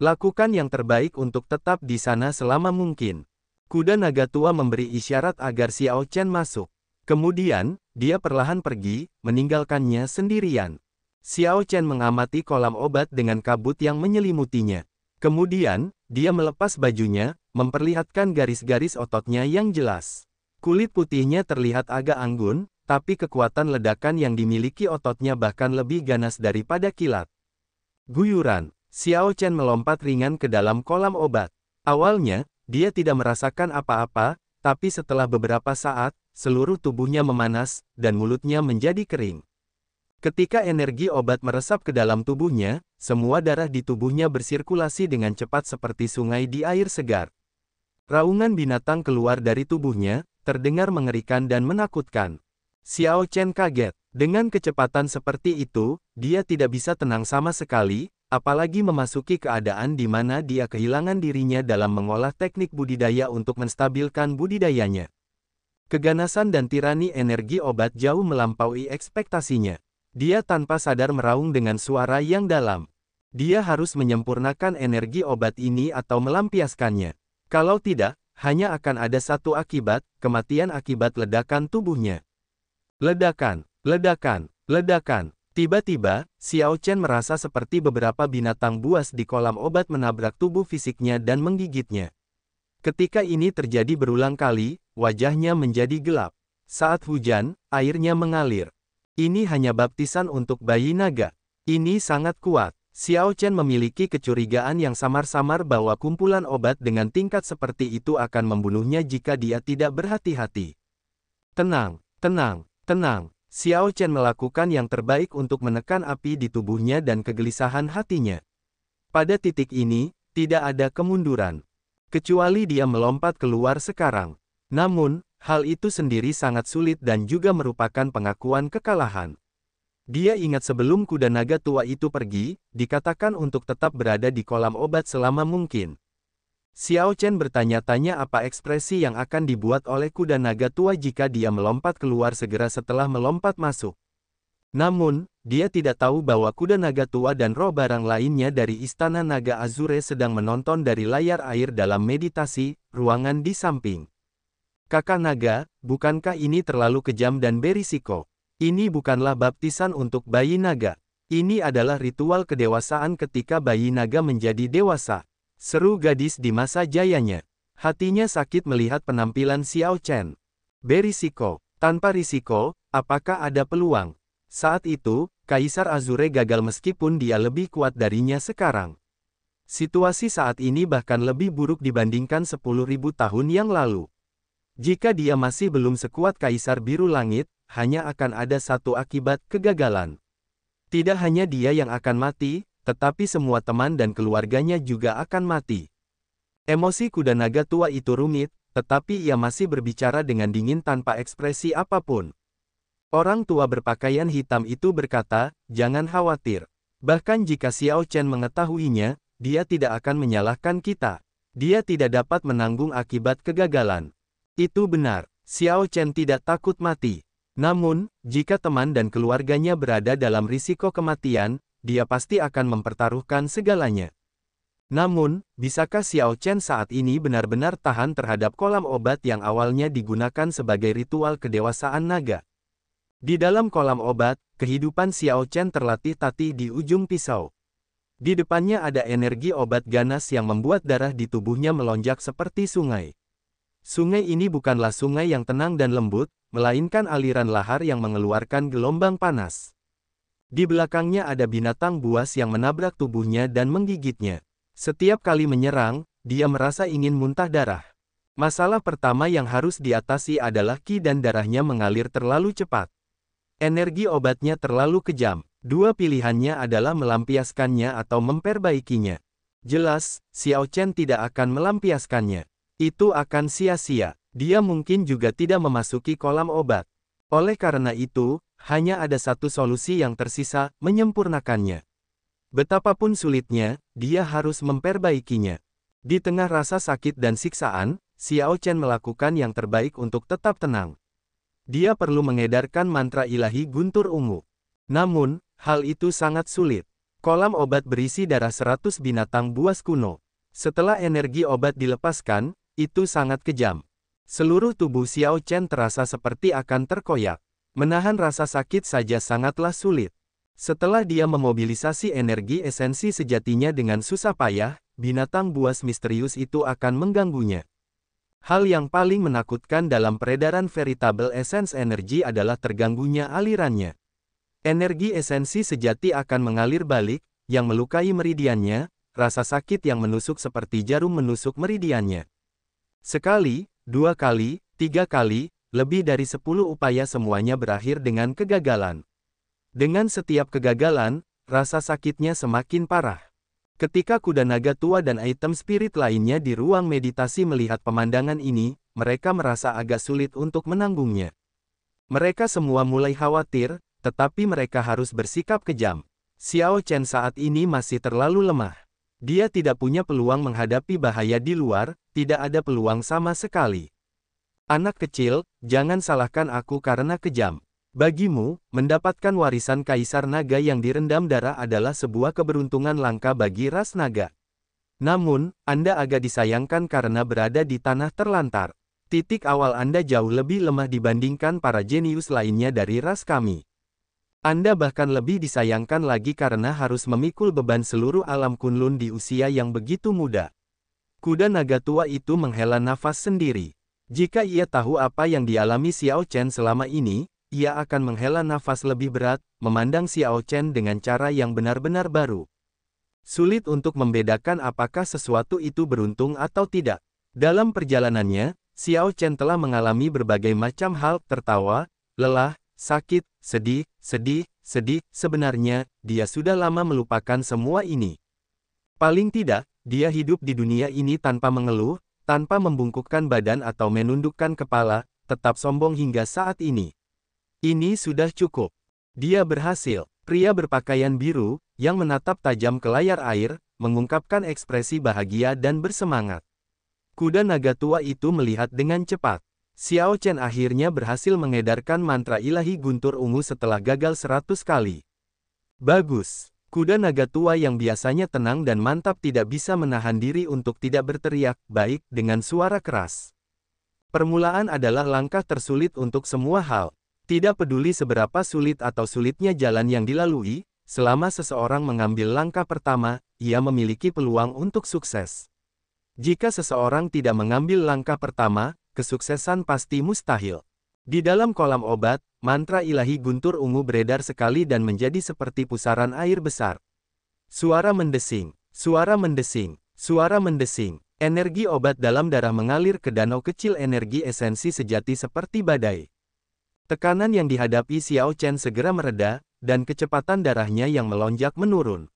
Lakukan yang terbaik untuk tetap di sana selama mungkin. Kuda naga tua memberi isyarat agar Xiao Chen masuk. Kemudian, dia perlahan pergi, meninggalkannya sendirian. Xiao Chen mengamati kolam obat dengan kabut yang menyelimutinya. Kemudian, dia melepas bajunya, memperlihatkan garis-garis ototnya yang jelas. Kulit putihnya terlihat agak anggun, tapi kekuatan ledakan yang dimiliki ototnya bahkan lebih ganas daripada kilat. Guyuran. Xiao Chen melompat ringan ke dalam kolam obat. Awalnya, dia tidak merasakan apa-apa, tapi setelah beberapa saat, seluruh tubuhnya memanas, dan mulutnya menjadi kering. Ketika energi obat meresap ke dalam tubuhnya, semua darah di tubuhnya bersirkulasi dengan cepat seperti sungai di air segar. Raungan binatang keluar dari tubuhnya, terdengar mengerikan dan menakutkan. Xiao Chen kaget. Dengan kecepatan seperti itu, dia tidak bisa tenang sama sekali, apalagi memasuki keadaan di mana dia kehilangan dirinya dalam mengolah teknik budidaya untuk menstabilkan budidayanya. Keganasan dan tirani energi obat jauh melampaui ekspektasinya. Dia tanpa sadar meraung dengan suara yang dalam. Dia harus menyempurnakan energi obat ini atau melampiaskannya. Kalau tidak, hanya akan ada satu akibat, kematian akibat ledakan tubuhnya. Ledakan, ledakan, ledakan. Tiba-tiba, Xiao Chen merasa seperti beberapa binatang buas di kolam obat menabrak tubuh fisiknya dan menggigitnya. Ketika ini terjadi berulang kali, wajahnya menjadi gelap. Saat hujan, airnya mengalir. Ini hanya baptisan untuk bayi naga. Ini sangat kuat. Xiao Chen memiliki kecurigaan yang samar-samar bahwa kumpulan obat dengan tingkat seperti itu akan membunuhnya jika dia tidak berhati-hati. Tenang, tenang, tenang. Xiao Chen melakukan yang terbaik untuk menekan api di tubuhnya dan kegelisahan hatinya. Pada titik ini, tidak ada kemunduran. Kecuali dia melompat keluar sekarang. Namun, hal itu sendiri sangat sulit dan juga merupakan pengakuan kekalahan. Dia ingat sebelum kuda naga tua itu pergi, dikatakan untuk tetap berada di kolam obat selama mungkin. Xiao Chen bertanya-tanya apa ekspresi yang akan dibuat oleh kuda naga tua jika dia melompat keluar segera setelah melompat masuk. Namun, dia tidak tahu bahwa kuda naga tua dan roh barang lainnya dari Istana Naga Azure sedang menonton dari layar air dalam meditasi, ruangan di samping. Kakak naga, bukankah ini terlalu kejam dan berisiko? Ini bukanlah baptisan untuk bayi naga. Ini adalah ritual kedewasaan ketika bayi naga menjadi dewasa. Seru gadis di masa jayanya. Hatinya sakit melihat penampilan Xiao Chen. Berisiko. Tanpa risiko, apakah ada peluang? Saat itu, Kaisar Azure gagal meskipun dia lebih kuat darinya sekarang. Situasi saat ini bahkan lebih buruk dibandingkan 10.000 tahun yang lalu. Jika dia masih belum sekuat Kaisar Biru Langit, hanya akan ada satu akibat kegagalan. Tidak hanya dia yang akan mati, tetapi semua teman dan keluarganya juga akan mati. Emosi kuda naga tua itu rumit, tetapi ia masih berbicara dengan dingin tanpa ekspresi apapun. Orang tua berpakaian hitam itu berkata, "Jangan khawatir. Bahkan jika Xiao Chen mengetahuinya, dia tidak akan menyalahkan kita. Dia tidak dapat menanggung akibat kegagalan." Itu benar, Xiao Chen tidak takut mati. Namun, jika teman dan keluarganya berada dalam risiko kematian, dia pasti akan mempertaruhkan segalanya. Namun, bisakah Xiao Chen saat ini benar-benar tahan terhadap kolam obat yang awalnya digunakan sebagai ritual kedewasaan naga? Di dalam kolam obat, kehidupan Xiao Chen terlatih-tatih di ujung pisau. Di depannya ada energi obat ganas yang membuat darah di tubuhnya melonjak seperti sungai. Sungai ini bukanlah sungai yang tenang dan lembut, melainkan aliran lahar yang mengeluarkan gelombang panas. Di belakangnya ada binatang buas yang menabrak tubuhnya dan menggigitnya. Setiap kali menyerang, dia merasa ingin muntah darah. Masalah pertama yang harus diatasi adalah ki dan darahnya mengalir terlalu cepat. Energi obatnya terlalu kejam. Dua pilihannya adalah melampiaskannya atau memperbaikinya. Jelas, Xiao Chen tidak akan melampiaskannya. Itu akan sia-sia. Dia mungkin juga tidak memasuki kolam obat. Oleh karena itu, hanya ada satu solusi yang tersisa, menyempurnakannya. Betapapun sulitnya, dia harus memperbaikinya. Di tengah rasa sakit dan siksaan, Xiao Chen melakukan yang terbaik untuk tetap tenang. Dia perlu mengedarkan mantra ilahi guntur ungu. Namun, hal itu sangat sulit. Kolam obat berisi darah 100 binatang buas kuno. Setelah energi obat dilepaskan, itu sangat kejam. Seluruh tubuh Xiao Chen terasa seperti akan terkoyak. Menahan rasa sakit saja sangatlah sulit. Setelah dia memobilisasi energi esensi sejatinya dengan susah payah, binatang buas misterius itu akan mengganggunya. Hal yang paling menakutkan dalam peredaran veritable essence energy adalah terganggunya alirannya. Energi esensi sejati akan mengalir balik, yang melukai meridiannya, rasa sakit yang menusuk seperti jarum menusuk meridiannya. Sekali, 2 kali, 3 kali, lebih dari 10 upaya semuanya berakhir dengan kegagalan. Dengan setiap kegagalan, rasa sakitnya semakin parah. Ketika kuda naga tua dan item spirit lainnya di ruang meditasi melihat pemandangan ini, mereka merasa agak sulit untuk menanggungnya. Mereka semua mulai khawatir, tetapi mereka harus bersikap kejam. Xiao Chen saat ini masih terlalu lemah. Dia tidak punya peluang menghadapi bahaya di luar, tidak ada peluang sama sekali. Anak kecil, jangan salahkan aku karena kejam. Bagimu, mendapatkan warisan Kaisar Naga yang direndam darah adalah sebuah keberuntungan langka bagi ras naga. Namun, Anda agak disayangkan karena berada di tanah terlantar. Titik awal Anda jauh lebih lemah dibandingkan para jenius lainnya dari ras kami. Anda bahkan lebih disayangkan lagi karena harus memikul beban seluruh alam Kunlun di usia yang begitu muda. Kuda naga tua itu menghela nafas sendiri. Jika ia tahu apa yang dialami Xiao Chen selama ini, ia akan menghela nafas lebih berat, memandang Xiao Chen dengan cara yang benar-benar baru. Sulit untuk membedakan apakah sesuatu itu beruntung atau tidak. Dalam perjalanannya, Xiao Chen telah mengalami berbagai macam hal, tertawa, lelah, sakit, sedih, sebenarnya, dia sudah lama melupakan semua ini. Paling tidak, dia hidup di dunia ini tanpa mengeluh, tanpa membungkukkan badan atau menundukkan kepala, tetap sombong hingga saat ini. Ini sudah cukup. Dia berhasil. Pria berpakaian biru, yang menatap tajam ke layar air, mengungkapkan ekspresi bahagia dan bersemangat. Kuda naga tua itu melihat dengan cepat. Xiao Chen akhirnya berhasil mengedarkan mantra ilahi guntur ungu setelah gagal 100 kali. Bagus. Kuda naga tua yang biasanya tenang dan mantap tidak bisa menahan diri untuk tidak berteriak, baik, dengan suara keras. Permulaan adalah langkah tersulit untuk semua hal. Tidak peduli seberapa sulit atau sulitnya jalan yang dilalui, selama seseorang mengambil langkah pertama, ia memiliki peluang untuk sukses. Jika seseorang tidak mengambil langkah pertama, kesuksesan pasti mustahil. Di dalam kolam obat, mantra ilahi guntur ungu beredar sekali dan menjadi seperti pusaran air besar. Suara mendesing, suara mendesing, suara mendesing. Energi obat dalam darah mengalir ke danau kecil energi esensi sejati seperti badai. Tekanan yang dihadapi Xiao Chen segera mereda, dan kecepatan darahnya yang melonjak menurun.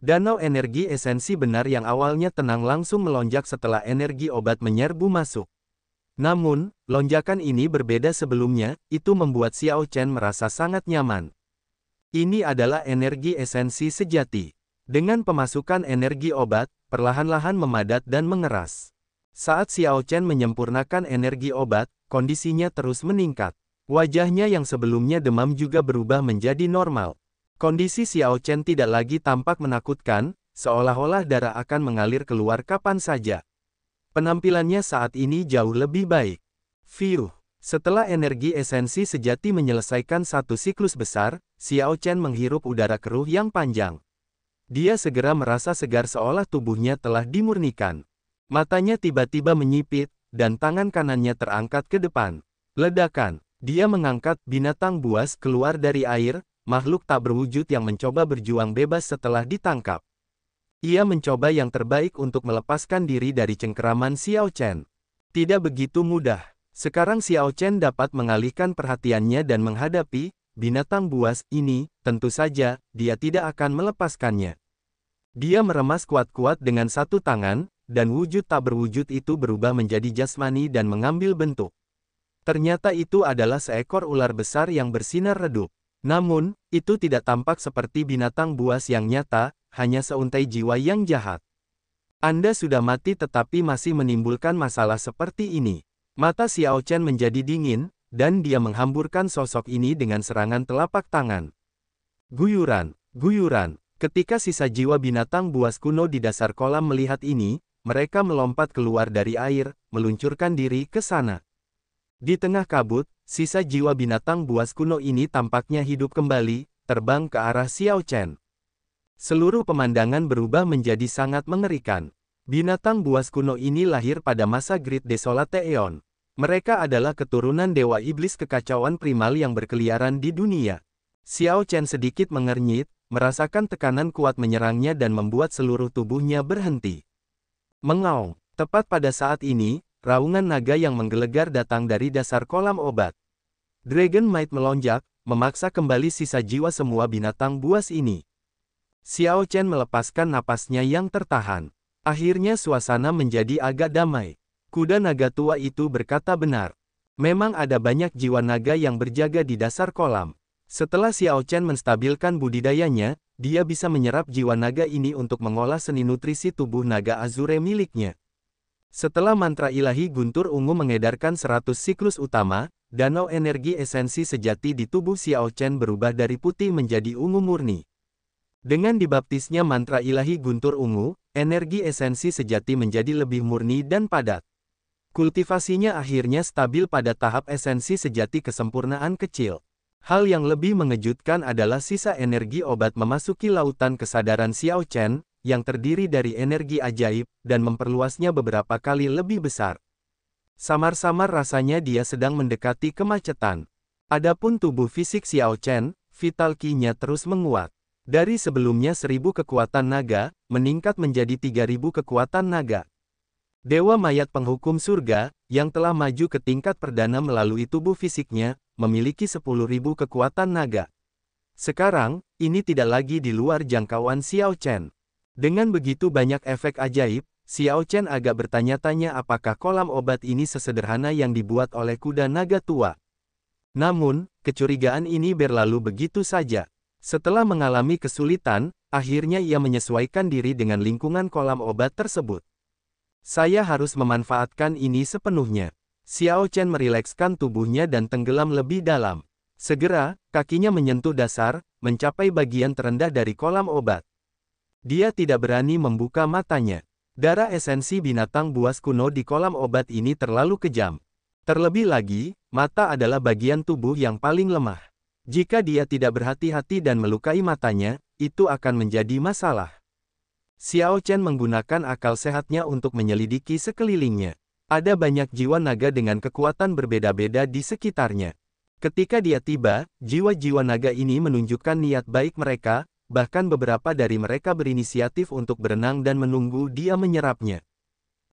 Danau energi esensi benar yang awalnya tenang langsung melonjak setelah energi obat menyerbu masuk. Namun, lonjakan ini berbeda sebelumnya, itu membuat Xiao Chen merasa sangat nyaman. Ini adalah energi esensi sejati. Dengan pemasukan energi obat, perlahan-lahan memadat dan mengeras. Saat Xiao Chen menyempurnakan energi obat, kondisinya terus meningkat. Wajahnya yang sebelumnya demam juga berubah menjadi normal. Kondisi Xiao Chen tidak lagi tampak menakutkan, seolah-olah darah akan mengalir keluar kapan saja. Penampilannya saat ini jauh lebih baik. Fiuh. Setelah energi esensi sejati menyelesaikan satu siklus besar, Xiao Chen menghirup udara keruh yang panjang. Dia segera merasa segar seolah tubuhnya telah dimurnikan. Matanya tiba-tiba menyipit, dan tangan kanannya terangkat ke depan. Ledakan. Dia mengangkat binatang buas keluar dari air, makhluk tak berwujud yang mencoba berjuang bebas setelah ditangkap. Ia mencoba yang terbaik untuk melepaskan diri dari cengkeraman Xiao Chen. Tidak begitu mudah. Sekarang Xiao Chen dapat mengalihkan perhatiannya dan menghadapi binatang buas ini, tentu saja, dia tidak akan melepaskannya. Dia meremas kuat-kuat dengan satu tangan, dan wujud tak berwujud itu berubah menjadi jasmani dan mengambil bentuk. Ternyata itu adalah seekor ular besar yang bersinar redup. Namun, itu tidak tampak seperti binatang buas yang nyata, hanya seuntai jiwa yang jahat. Anda sudah mati tetapi masih menimbulkan masalah seperti ini. Mata Xiao Chen menjadi dingin, dan dia menghamburkan sosok ini dengan serangan telapak tangan. Guyuran, guyuran, Ketika sisa jiwa binatang buas kuno di dasar kolam melihat ini, mereka melompat keluar dari air, meluncurkan diri ke sana. Di tengah kabut, sisa jiwa binatang buas kuno ini tampaknya hidup kembali, terbang ke arah Xiao Chen. Seluruh pemandangan berubah menjadi sangat mengerikan. Binatang buas kuno ini lahir pada masa Great Desolate Aeon. Mereka adalah keturunan dewa iblis kekacauan primal yang berkeliaran di dunia. Xiao Chen sedikit mengernyit, merasakan tekanan kuat menyerangnya dan membuat seluruh tubuhnya berhenti. Mengaung. Tepat pada saat ini, raungan naga yang menggelegar datang dari dasar kolam obat. Dragon Might melonjak, memaksa kembali sisa jiwa semua binatang buas ini. Xiao Chen melepaskan napasnya yang tertahan. Akhirnya suasana menjadi agak damai. Kuda naga tua itu berkata benar. Memang ada banyak jiwa naga yang berjaga di dasar kolam. Setelah Xiao Chen menstabilkan budidayanya, dia bisa menyerap jiwa naga ini untuk mengolah seni nutrisi tubuh naga Azure miliknya. Setelah mantra ilahi guntur ungu mengedarkan 100 siklus utama, danau energi esensi sejati di tubuh Xiao Chen berubah dari putih menjadi ungu murni. Dengan dibaptisnya mantra ilahi guntur ungu, energi esensi sejati menjadi lebih murni dan padat. Kultivasinya akhirnya stabil pada tahap esensi sejati kesempurnaan kecil. Hal yang lebih mengejutkan adalah sisa energi obat memasuki lautan kesadaran Xiao Chen, yang terdiri dari energi ajaib, dan memperluasnya beberapa kali lebih besar. Samar-samar rasanya dia sedang mendekati kemacetan. Adapun tubuh fisik Xiao Chen, vital ki-nya terus menguat. Dari sebelumnya 1000 kekuatan naga, meningkat menjadi 3000 kekuatan naga. Dewa mayat penghukum surga, yang telah maju ke tingkat perdana melalui tubuh fisiknya, memiliki 10.000 kekuatan naga. Sekarang, ini tidak lagi di luar jangkauan Xiao Chen. Dengan begitu banyak efek ajaib, Xiao Chen agak bertanya-tanya apakah kolam obat ini sesederhana yang dibuat oleh kuda naga tua. Namun, kecurigaan ini berlalu begitu saja. Setelah mengalami kesulitan, akhirnya ia menyesuaikan diri dengan lingkungan kolam obat tersebut. Saya harus memanfaatkan ini sepenuhnya. Xiao Chen merilekskan tubuhnya dan tenggelam lebih dalam. Segera, kakinya menyentuh dasar, mencapai bagian terendah dari kolam obat. Dia tidak berani membuka matanya. Darah esensi binatang buas kuno di kolam obat ini terlalu kejam. Terlebih lagi, mata adalah bagian tubuh yang paling lemah. Jika dia tidak berhati-hati dan melukai matanya, itu akan menjadi masalah. Xiao Chen menggunakan akal sehatnya untuk menyelidiki sekelilingnya. Ada banyak jiwa naga dengan kekuatan berbeda-beda di sekitarnya. Ketika dia tiba, jiwa-jiwa naga ini menunjukkan niat baik mereka, bahkan beberapa dari mereka berinisiatif untuk berenang dan menunggu dia menyerapnya.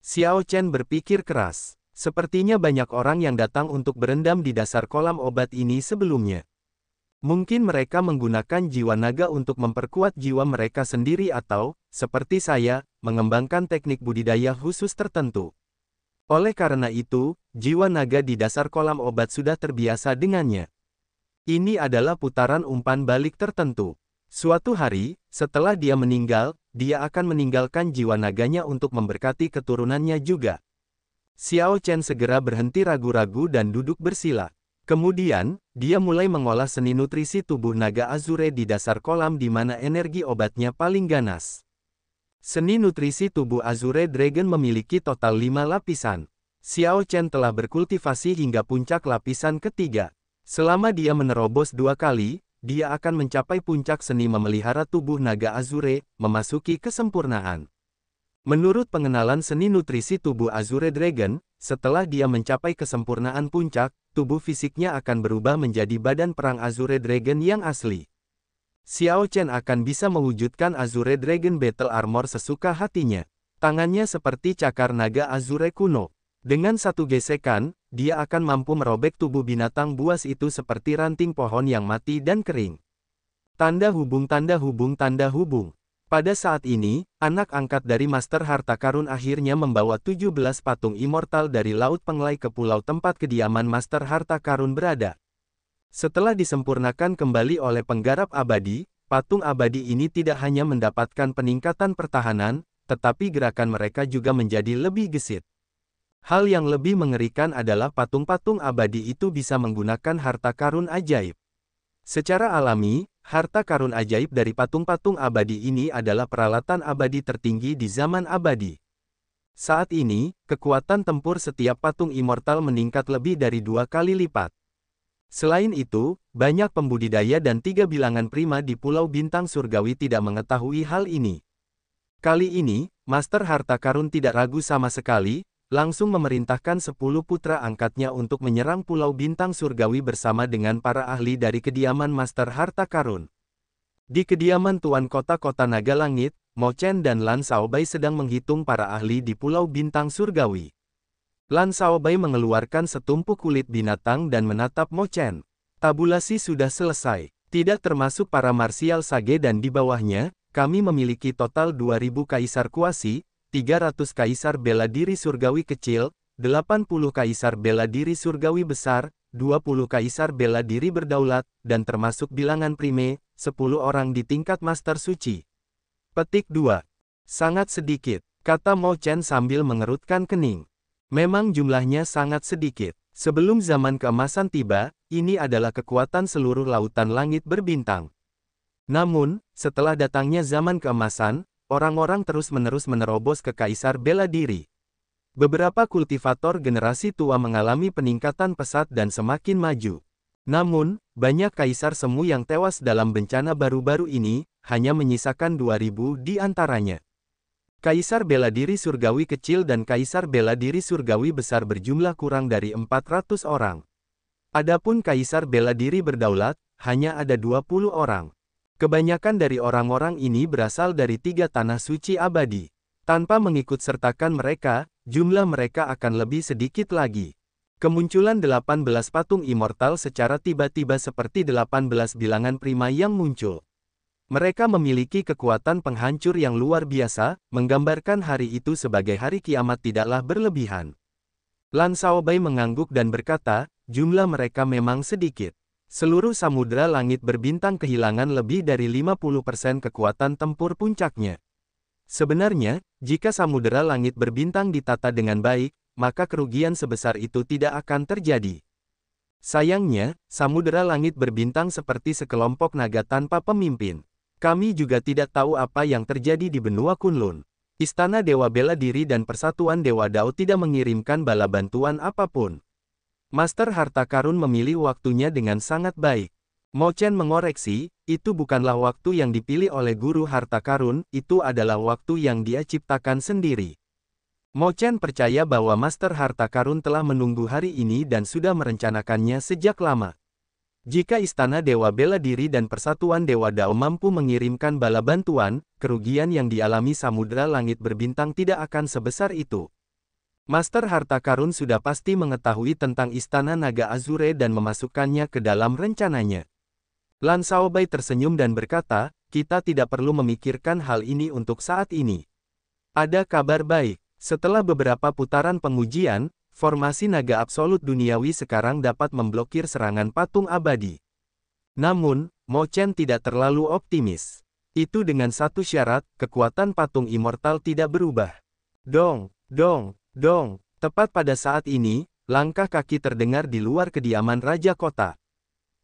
Xiao Chen berpikir keras. Sepertinya banyak orang yang datang untuk berendam di dasar kolam obat ini sebelumnya. Mungkin mereka menggunakan jiwa naga untuk memperkuat jiwa mereka sendiri atau, seperti saya, mengembangkan teknik budidaya khusus tertentu. Oleh karena itu, jiwa naga di dasar kolam obat sudah terbiasa dengannya. Ini adalah putaran umpan balik tertentu. Suatu hari, setelah dia meninggal, dia akan meninggalkan jiwa naganya untuk memberkati keturunannya juga. Xiao Chen segera berhenti ragu-ragu dan duduk bersila. Kemudian, dia mulai mengolah seni nutrisi tubuh naga Azure di dasar kolam di mana energi obatnya paling ganas. Seni nutrisi tubuh Azure Dragon memiliki total 5 lapisan. Xiao Chen telah berkultivasi hingga puncak lapisan ketiga. Selama dia menerobos 2 kali, dia akan mencapai puncak seni memelihara tubuh naga Azure, memasuki kesempurnaan. Menurut pengenalan seni nutrisi tubuh Azure Dragon, setelah dia mencapai kesempurnaan puncak, tubuh fisiknya akan berubah menjadi badan perang Azure Dragon yang asli. Xiao Chen akan bisa mewujudkan Azure Dragon Battle Armor sesuka hatinya. Tangannya seperti cakar naga Azure kuno. Dengan satu gesekan, dia akan mampu merobek tubuh binatang buas itu seperti ranting pohon yang mati dan kering. Tanda hubung tanda hubung tanda hubung. Pada saat ini, anak angkat dari Master Harta Karun akhirnya membawa 17 patung immortal dari Laut Penglai ke pulau tempat kediaman Master Harta Karun berada. Setelah disempurnakan kembali oleh penggarap abadi, patung abadi ini tidak hanya mendapatkan peningkatan pertahanan, tetapi gerakan mereka juga menjadi lebih gesit. Hal yang lebih mengerikan adalah patung-patung abadi itu bisa menggunakan harta karun ajaib. Secara alami, Harta karun ajaib dari patung-patung abadi ini adalah peralatan abadi tertinggi di zaman abadi. Saat ini, kekuatan tempur setiap patung immortal meningkat lebih dari 2 kali lipat. Selain itu, banyak pembudidaya dan 3 bilangan prima di Pulau Bintang Surgawi tidak mengetahui hal ini. Kali ini, Master Harta Karun tidak ragu sama sekali, langsung memerintahkan 10 putra angkatnya untuk menyerang Pulau Bintang Surgawi bersama dengan para ahli dari kediaman Master Harta Karun. Di kediaman Tuan Kota-Kota Naga Langit, Mo Chen dan Lan Shaobai sedang menghitung para ahli di Pulau Bintang Surgawi. Lan Shaobai mengeluarkan setumpuk kulit binatang dan menatap Mo Chen. Tabulasi sudah selesai, tidak termasuk para marsial sage dan di bawahnya, kami memiliki total 2000 kaisar kuasi, 300 kaisar bela diri surgawi kecil, 80 kaisar bela diri surgawi besar, 20 kaisar bela diri berdaulat, dan termasuk bilangan prime, 10 orang di tingkat master suci. Petik 2. Sangat sedikit, kata Mo Chen sambil mengerutkan kening. Memang jumlahnya sangat sedikit. Sebelum zaman keemasan tiba, ini adalah kekuatan seluruh lautan langit berbintang. Namun, setelah datangnya zaman keemasan, orang-orang terus-menerus menerobos ke kaisar bela diri. Beberapa kultivator generasi tua mengalami peningkatan pesat dan semakin maju. Namun, banyak kaisar semu yang tewas dalam bencana baru-baru ini, hanya menyisakan 2000 di antaranya. Kaisar bela diri surgawi kecil dan kaisar bela diri surgawi besar berjumlah kurang dari 400 orang. Adapun kaisar bela diri berdaulat, hanya ada 20 orang. Kebanyakan dari orang-orang ini berasal dari 3 tanah suci abadi. Tanpa mengikut sertakan mereka, jumlah mereka akan lebih sedikit lagi. Kemunculan 18 patung immortal secara tiba-tiba seperti 18 bilangan prima yang muncul. Mereka memiliki kekuatan penghancur yang luar biasa, menggambarkan hari itu sebagai hari kiamat tidaklah berlebihan. Lan Shaobai mengangguk dan berkata, jumlah mereka memang sedikit. Seluruh samudera langit berbintang kehilangan lebih dari 50% kekuatan tempur puncaknya. Sebenarnya, jika samudera langit berbintang ditata dengan baik, maka kerugian sebesar itu tidak akan terjadi. Sayangnya, samudera langit berbintang seperti sekelompok naga tanpa pemimpin. Kami juga tidak tahu apa yang terjadi di benua Kunlun. Istana Dewa Bela Diri dan Persatuan Dewa Dao tidak mengirimkan bala bantuan apapun. Master Harta Karun memilih waktunya dengan sangat baik. Mo Chen mengoreksi, itu bukanlah waktu yang dipilih oleh Guru Harta Karun, itu adalah waktu yang dia ciptakan sendiri. Mo Chen percaya bahwa Master Harta Karun telah menunggu hari ini dan sudah merencanakannya sejak lama. Jika Istana Dewa Bela Diri dan Persatuan Dewa Dao mampu mengirimkan bala bantuan, kerugian yang dialami samudera langit berbintang tidak akan sebesar itu. Master Harta Karun sudah pasti mengetahui tentang Istana Naga Azure dan memasukkannya ke dalam rencananya. Lan Shaobai tersenyum dan berkata, kita tidak perlu memikirkan hal ini untuk saat ini. Ada kabar baik, setelah beberapa putaran pengujian, formasi naga absolut duniawi sekarang dapat memblokir serangan patung abadi. Namun, Mo Chen tidak terlalu optimis. Itu dengan satu syarat, kekuatan patung immortal tidak berubah. Dong, dong. Dong, tepat pada saat ini, langkah kaki terdengar di luar kediaman Raja Kota.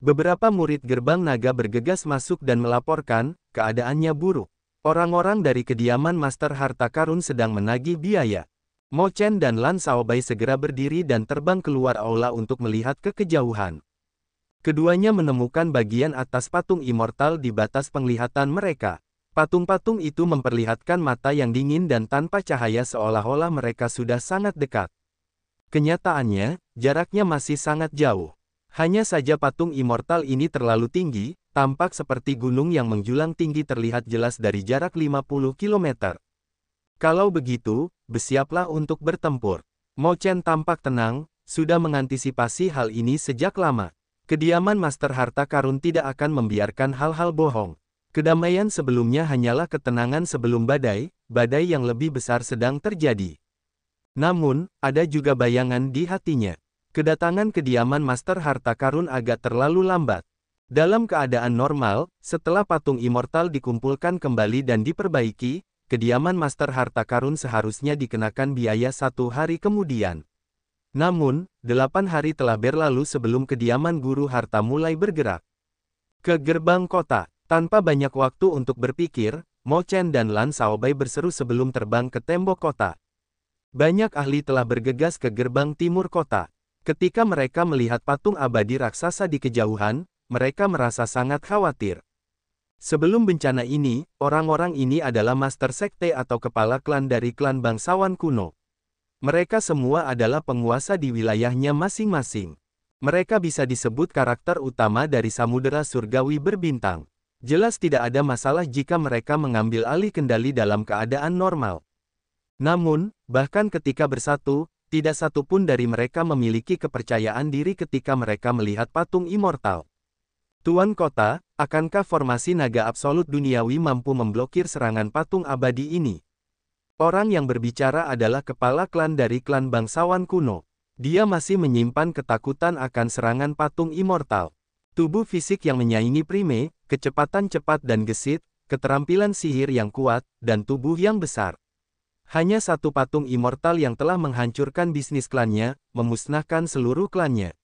Beberapa murid gerbang naga bergegas masuk dan melaporkan, keadaannya buruk. Orang-orang dari kediaman Master Harta Karun sedang menagih biaya. Mo Chen dan Lan Shaobai segera berdiri dan terbang keluar aula untuk melihat ke kejauhan. Keduanya menemukan bagian atas patung immortal di batas penglihatan mereka. Patung-patung itu memperlihatkan mata yang dingin dan tanpa cahaya seolah-olah mereka sudah sangat dekat. Kenyataannya, jaraknya masih sangat jauh. Hanya saja patung immortal ini terlalu tinggi, tampak seperti gunung yang menjulang tinggi terlihat jelas dari jarak 50 km. Kalau begitu, bersiaplah untuk bertempur. Mo Chen tampak tenang, sudah mengantisipasi hal ini sejak lama. Kediaman Master Harta Karun tidak akan membiarkan hal-hal bohong. Kedamaian sebelumnya hanyalah ketenangan sebelum badai yang lebih besar sedang terjadi. Namun, ada juga bayangan di hatinya. Kedatangan kediaman Master Harta Karun agak terlalu lambat. Dalam keadaan normal, setelah patung immortal dikumpulkan kembali dan diperbaiki, kediaman Master Harta Karun seharusnya dikenakan biaya 1 hari kemudian. Namun, 8 hari telah berlalu sebelum kediaman Guru Harta mulai bergerak ke gerbang kota. Tanpa banyak waktu untuk berpikir, Mo Chen dan Lan Shaobai berseru sebelum terbang ke tembok kota. Banyak ahli telah bergegas ke gerbang timur kota. Ketika mereka melihat patung abadi raksasa di kejauhan, mereka merasa sangat khawatir. Sebelum bencana ini, orang-orang ini adalah master sekte atau kepala klan dari klan bangsawan kuno. Mereka semua adalah penguasa di wilayahnya masing-masing. Mereka bisa disebut karakter utama dari Samudera Surgawi berbintang. Jelas tidak ada masalah jika mereka mengambil alih kendali dalam keadaan normal. Namun, bahkan ketika bersatu, tidak satu pun dari mereka memiliki kepercayaan diri ketika mereka melihat patung immortal. Tuan Kota, akankah formasi naga absolut duniawi mampu memblokir serangan patung abadi ini? Orang yang berbicara adalah kepala klan dari klan bangsawan kuno. Dia masih menyimpan ketakutan akan serangan patung immortal. Tubuh fisik yang menyaingi Prime, kecepatan cepat dan gesit, keterampilan sihir yang kuat, dan tubuh yang besar. Hanya satu patung immortal yang telah menghancurkan bisnis klannya, memusnahkan seluruh klannya.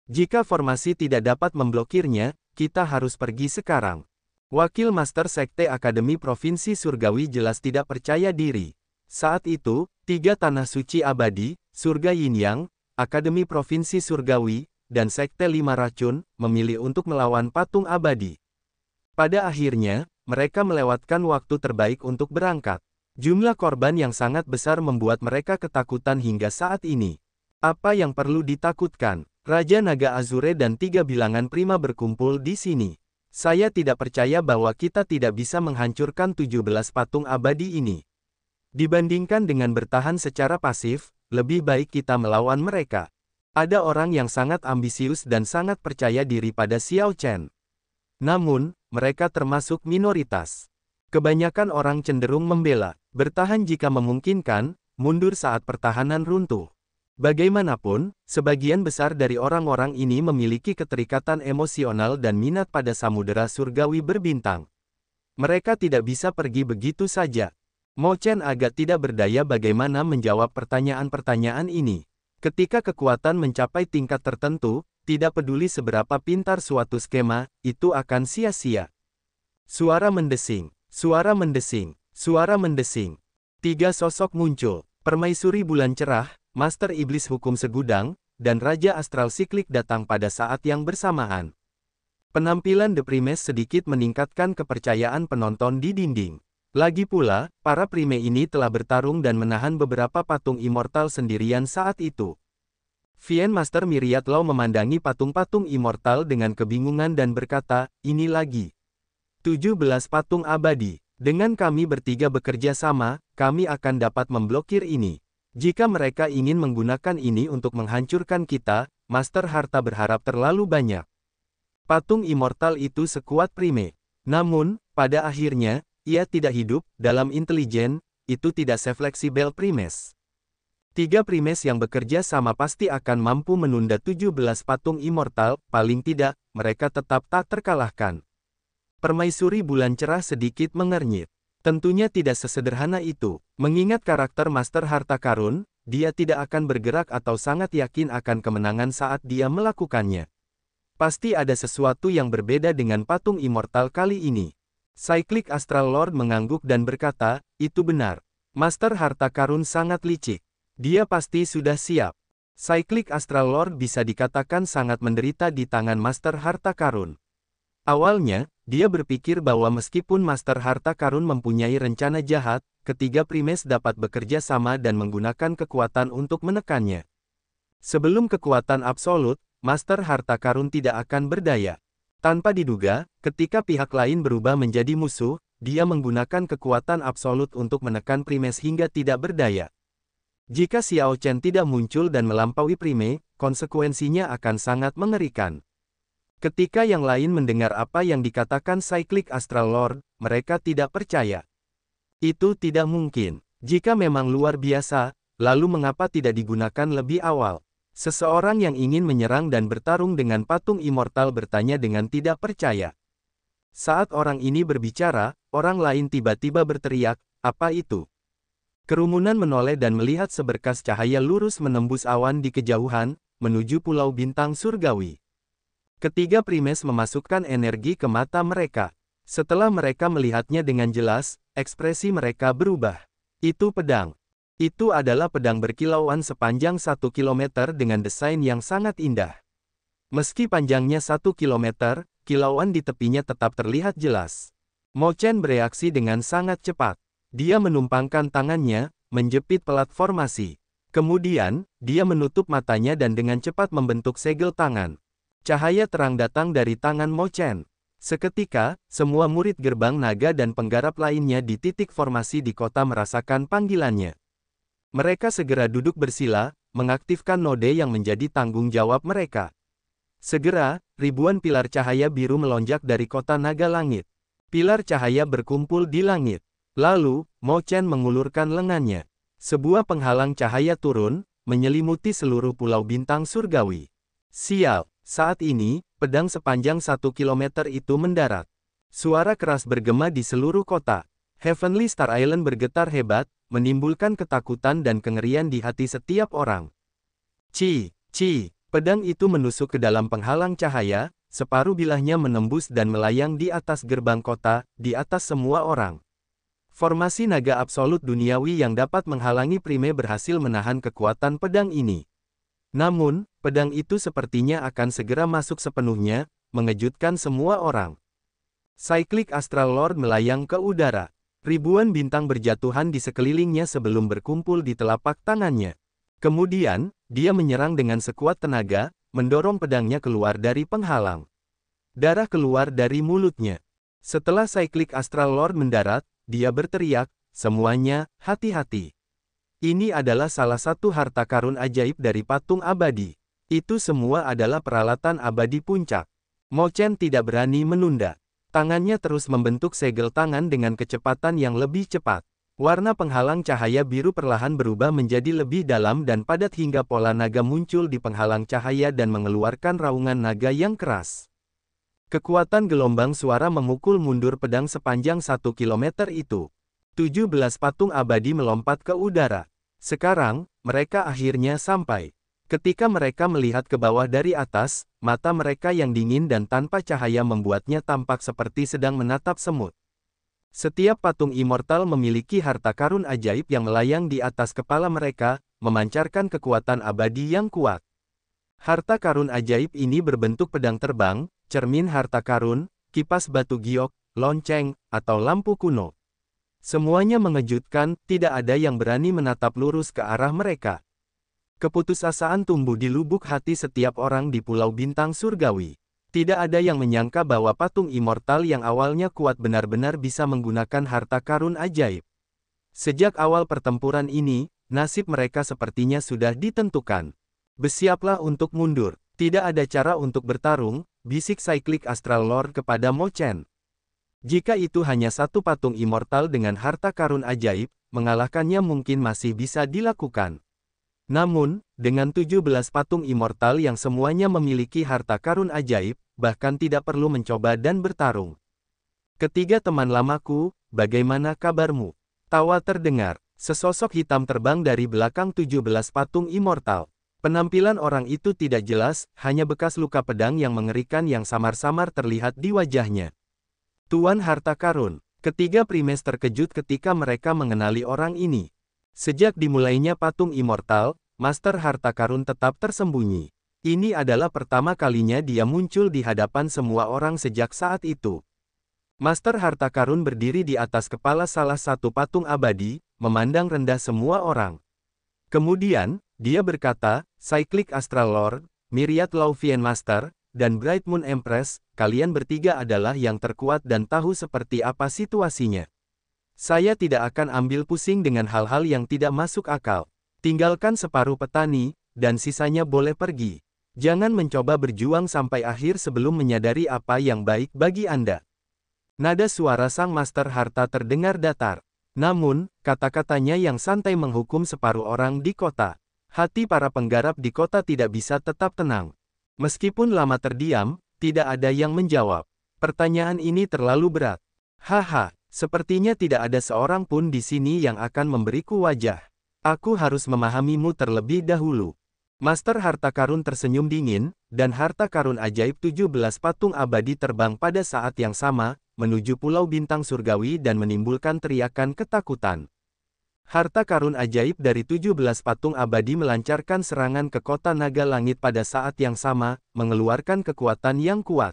Jika formasi tidak dapat memblokirnya, kita harus pergi sekarang. Wakil Master Sekte Akademi Provinsi Surgawi jelas tidak percaya diri. Saat itu, 3 tanah suci abadi, Surga Yin Yang, Akademi Provinsi Surgawi, dan Sekte 5 Racun, memilih untuk melawan patung abadi. Pada akhirnya, mereka melewatkan waktu terbaik untuk berangkat. Jumlah korban yang sangat besar membuat mereka ketakutan hingga saat ini. Apa yang perlu ditakutkan? Raja Naga Azure dan 3 bilangan prima berkumpul di sini. Saya tidak percaya bahwa kita tidak bisa menghancurkan 17 patung abadi ini. Dibandingkan dengan bertahan secara pasif, lebih baik kita melawan mereka. Ada orang yang sangat ambisius dan sangat percaya diri pada Xiao Chen. Namun, mereka termasuk minoritas. Kebanyakan orang cenderung membela, bertahan jika memungkinkan, mundur saat pertahanan runtuh. Bagaimanapun, sebagian besar dari orang-orang ini memiliki keterikatan emosional dan minat pada Samudera Surgawi berbintang. Mereka tidak bisa pergi begitu saja. Mo Chen agak tidak berdaya bagaimana menjawab pertanyaan-pertanyaan ini. Ketika kekuatan mencapai tingkat tertentu, tidak peduli seberapa pintar suatu skema, itu akan sia-sia. Suara mendesing, suara mendesing, suara mendesing. 3 sosok muncul, Permaisuri Bulan Cerah, Master Iblis Hukum Segudang, dan Raja Astral Siklik datang pada saat yang bersamaan. Penampilan The Primes sedikit meningkatkan kepercayaan penonton di dinding. Lagi pula, para prime ini telah bertarung dan menahan beberapa patung immortal sendirian saat itu. Vien Master Myriad Law memandangi patung-patung immortal dengan kebingungan dan berkata, ini lagi 17 patung abadi. Dengan kami bertiga bekerja sama, kami akan dapat memblokir ini. Jika mereka ingin menggunakan ini untuk menghancurkan kita, Master Harta berharap terlalu banyak. Patung immortal itu sekuat prime. Namun, pada akhirnya, ia tidak hidup, dalam intelijen, itu tidak sefleksibel Primes. 3 Primes yang bekerja sama pasti akan mampu menunda 17 patung immortal, paling tidak, mereka tetap tak terkalahkan. Permaisuri Bulan Cerah sedikit mengernyit. Tentunya tidak sesederhana itu. Mengingat karakter Master Harta Karun, dia tidak akan bergerak atau sangat yakin akan kemenangan saat dia melakukannya. Pasti ada sesuatu yang berbeda dengan patung immortal kali ini. Cyclic Astral Lord mengangguk dan berkata, itu benar. Master Harta Karun sangat licik. Dia pasti sudah siap. Cyclic Astral Lord bisa dikatakan sangat menderita di tangan Master Harta Karun. Awalnya, dia berpikir bahwa meskipun Master Harta Karun mempunyai rencana jahat, ketiga Primes dapat bekerja sama dan menggunakan kekuatan untuk menekannya. Sebelum kekuatan absolut, Master Harta Karun tidak akan berdaya. Tanpa diduga, ketika pihak lain berubah menjadi musuh, dia menggunakan kekuatan absolut untuk menekan Primes hingga tidak berdaya. Jika Xiao Chen tidak muncul dan melampaui Prime, konsekuensinya akan sangat mengerikan. Ketika yang lain mendengar apa yang dikatakan Cyclic Astral Lord, mereka tidak percaya. Itu tidak mungkin. Jika memang luar biasa, lalu mengapa tidak digunakan lebih awal? Seseorang yang ingin menyerang dan bertarung dengan patung immortal bertanya dengan tidak percaya. Saat orang ini berbicara, orang lain tiba-tiba berteriak, apa itu? Kerumunan menoleh dan melihat seberkas cahaya lurus menembus awan di kejauhan, menuju Pulau Bintang Surgawi. Ketiga Primes memasukkan energi ke mata mereka. Setelah mereka melihatnya dengan jelas, ekspresi mereka berubah. Itu pedang. Itu adalah pedang berkilauan sepanjang 1 kilometer dengan desain yang sangat indah. Meski panjangnya 1 kilometer, kilauan di tepinya tetap terlihat jelas. Mo Chen bereaksi dengan sangat cepat. Dia menumpangkan tangannya, menjepit pelat formasi. Kemudian, dia menutup matanya dan dengan cepat membentuk segel tangan. Cahaya terang datang dari tangan Mo Chen. Seketika, semua murid gerbang naga dan penggarap lainnya di titik formasi di kota merasakan panggilannya. Mereka segera duduk bersila, mengaktifkan node yang menjadi tanggung jawab mereka. Segera, ribuan pilar cahaya biru melonjak dari kota naga langit. Pilar cahaya berkumpul di langit. Lalu, Mo Chen mengulurkan lengannya. Sebuah penghalang cahaya turun, menyelimuti seluruh pulau bintang surgawi. Sial, saat ini, pedang sepanjang 1 kilometer itu mendarat. Suara keras bergema di seluruh kota. Heavenly Star Island bergetar hebat, menimbulkan ketakutan dan kengerian di hati setiap orang. Pedang itu menusuk ke dalam penghalang cahaya, separuh bilahnya menembus dan melayang di atas gerbang kota, di atas semua orang. Formasi naga absolut duniawi yang dapat menghalangi Prime berhasil menahan kekuatan pedang ini. Namun, pedang itu sepertinya akan segera masuk sepenuhnya, mengejutkan semua orang. Cyclic Astral Lord melayang ke udara. Ribuan bintang berjatuhan di sekelilingnya sebelum berkumpul di telapak tangannya. Kemudian, dia menyerang dengan sekuat tenaga, mendorong pedangnya keluar dari penghalang. Darah keluar dari mulutnya. Setelah Cyclic Astral Lord mendarat, dia berteriak, "Semuanya, hati-hati. Ini adalah salah satu harta karun ajaib dari patung abadi. Itu semua adalah peralatan abadi puncak." Mo Chen tidak berani menunda. Tangannya terus membentuk segel tangan dengan kecepatan yang lebih cepat. Warna penghalang cahaya biru perlahan berubah menjadi lebih dalam dan padat hingga pola naga muncul di penghalang cahaya dan mengeluarkan raungan naga yang keras. Kekuatan gelombang suara memukul mundur pedang sepanjang 1 kilometer itu. 17 patung abadi melompat ke udara. Sekarang, mereka akhirnya sampai. Ketika mereka melihat ke bawah dari atas, mata mereka yang dingin dan tanpa cahaya membuatnya tampak seperti sedang menatap semut. Setiap patung immortal memiliki harta karun ajaib yang melayang di atas kepala mereka, memancarkan kekuatan abadi yang kuat. Harta karun ajaib ini berbentuk pedang terbang, cermin harta karun, kipas batu giok, lonceng, atau lampu kuno. Semuanya mengejutkan, tidak ada yang berani menatap lurus ke arah mereka. Keputusasaan tumbuh di lubuk hati setiap orang di Pulau Bintang Surgawi. Tidak ada yang menyangka bahwa patung immortal yang awalnya kuat benar-benar bisa menggunakan harta karun ajaib. Sejak awal pertempuran ini, nasib mereka sepertinya sudah ditentukan. "Bersiaplah untuk mundur. Tidak ada cara untuk bertarung," bisik Cyclic Astral Lord kepada Mo Chen. Jika itu hanya satu patung immortal dengan harta karun ajaib, mengalahkannya mungkin masih bisa dilakukan. Namun, dengan 17 patung immortal yang semuanya memiliki harta karun ajaib, bahkan tidak perlu mencoba dan bertarung. "Ketiga teman lamaku, bagaimana kabarmu?" Tawa terdengar. Sesosok hitam terbang dari belakang 17 patung immortal. Penampilan orang itu tidak jelas, hanya bekas luka pedang yang mengerikan yang samar-samar terlihat di wajahnya. "Tuan Harta Karun." Ketiga primes terkejut ketika mereka mengenali orang ini. Sejak dimulainya patung immortal, Master Harta Karun tetap tersembunyi. Ini adalah pertama kalinya dia muncul di hadapan semua orang sejak saat itu. Master Harta Karun berdiri di atas kepala salah satu patung abadi, memandang rendah semua orang. Kemudian, dia berkata, "Cyclic Astral Lord, Myriad Lauvian Master, dan Bright Moon Empress, kalian bertiga adalah yang terkuat dan tahu seperti apa situasinya. Saya tidak akan ambil pusing dengan hal-hal yang tidak masuk akal. Tinggalkan separuh petani, dan sisanya boleh pergi. Jangan mencoba berjuang sampai akhir sebelum menyadari apa yang baik bagi Anda." Nada suara sang Master Harta terdengar datar. Namun, kata-katanya yang santai menghukum separuh orang di kota. Hati para penggarap di kota tidak bisa tetap tenang. Meskipun lama terdiam, tidak ada yang menjawab. Pertanyaan ini terlalu berat. "Haha, sepertinya tidak ada seorang pun di sini yang akan memberiku wajah. Aku harus memahamimu terlebih dahulu." Master harta karun tersenyum dingin, dan harta karun ajaib 17 patung abadi terbang pada saat yang sama, menuju Pulau Bintang Surgawi dan menimbulkan teriakan ketakutan. Harta karun ajaib dari 17 patung abadi melancarkan serangan ke kota naga langit pada saat yang sama, mengeluarkan kekuatan yang kuat.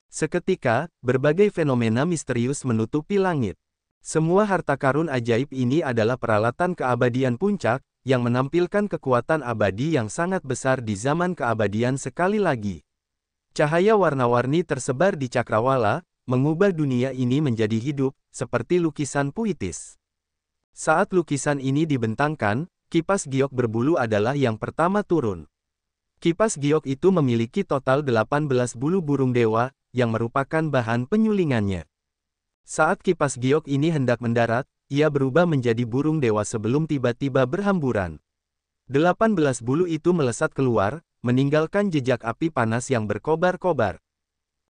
Seketika, berbagai fenomena misterius menutupi langit. Semua harta karun ajaib ini adalah peralatan keabadian puncak, yang menampilkan kekuatan abadi yang sangat besar di zaman keabadian sekali lagi. Cahaya warna-warni tersebar di cakrawala, mengubah dunia ini menjadi hidup, seperti lukisan puitis. Saat lukisan ini dibentangkan, kipas giok berbulu adalah yang pertama turun. Kipas giok itu memiliki total 18 bulu burung dewa, yang merupakan bahan penyulingannya. Saat kipas giok ini hendak mendarat, ia berubah menjadi burung dewa sebelum tiba-tiba berhamburan. 18 bulu itu melesat keluar, meninggalkan jejak api panas yang berkobar-kobar.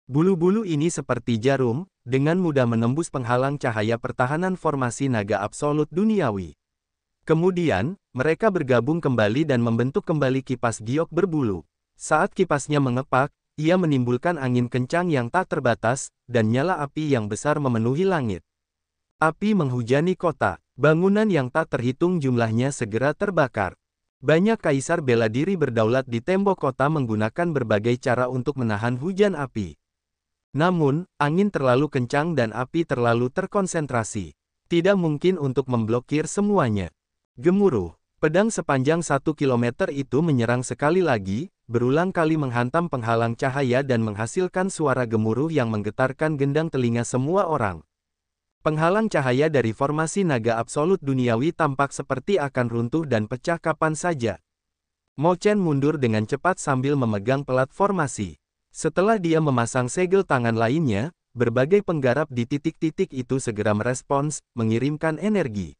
Bulu-bulu ini seperti jarum, dengan mudah menembus penghalang cahaya pertahanan formasi naga absolut duniawi. Kemudian, mereka bergabung kembali dan membentuk kembali kipas giok berbulu. Saat kipasnya mengepak, ia menimbulkan angin kencang yang tak terbatas, dan nyala api yang besar memenuhi langit. Api menghujani kota, bangunan yang tak terhitung jumlahnya segera terbakar. Banyak kaisar bela diri berdaulat di tembok kota menggunakan berbagai cara untuk menahan hujan api. Namun, angin terlalu kencang dan api terlalu terkonsentrasi. Tidak mungkin untuk memblokir semuanya. Gemuruh, pedang sepanjang 1 kilometer itu menyerang sekali lagi, berulang kali menghantam penghalang cahaya dan menghasilkan suara gemuruh yang menggetarkan gendang telinga semua orang. Penghalang cahaya dari formasi naga absolut duniawi tampak seperti akan runtuh dan pecah kapan saja. Mo Chen mundur dengan cepat sambil memegang pelat formasi. Setelah dia memasang segel tangan lainnya, berbagai penggarap di titik-titik itu segera merespons, mengirimkan energi.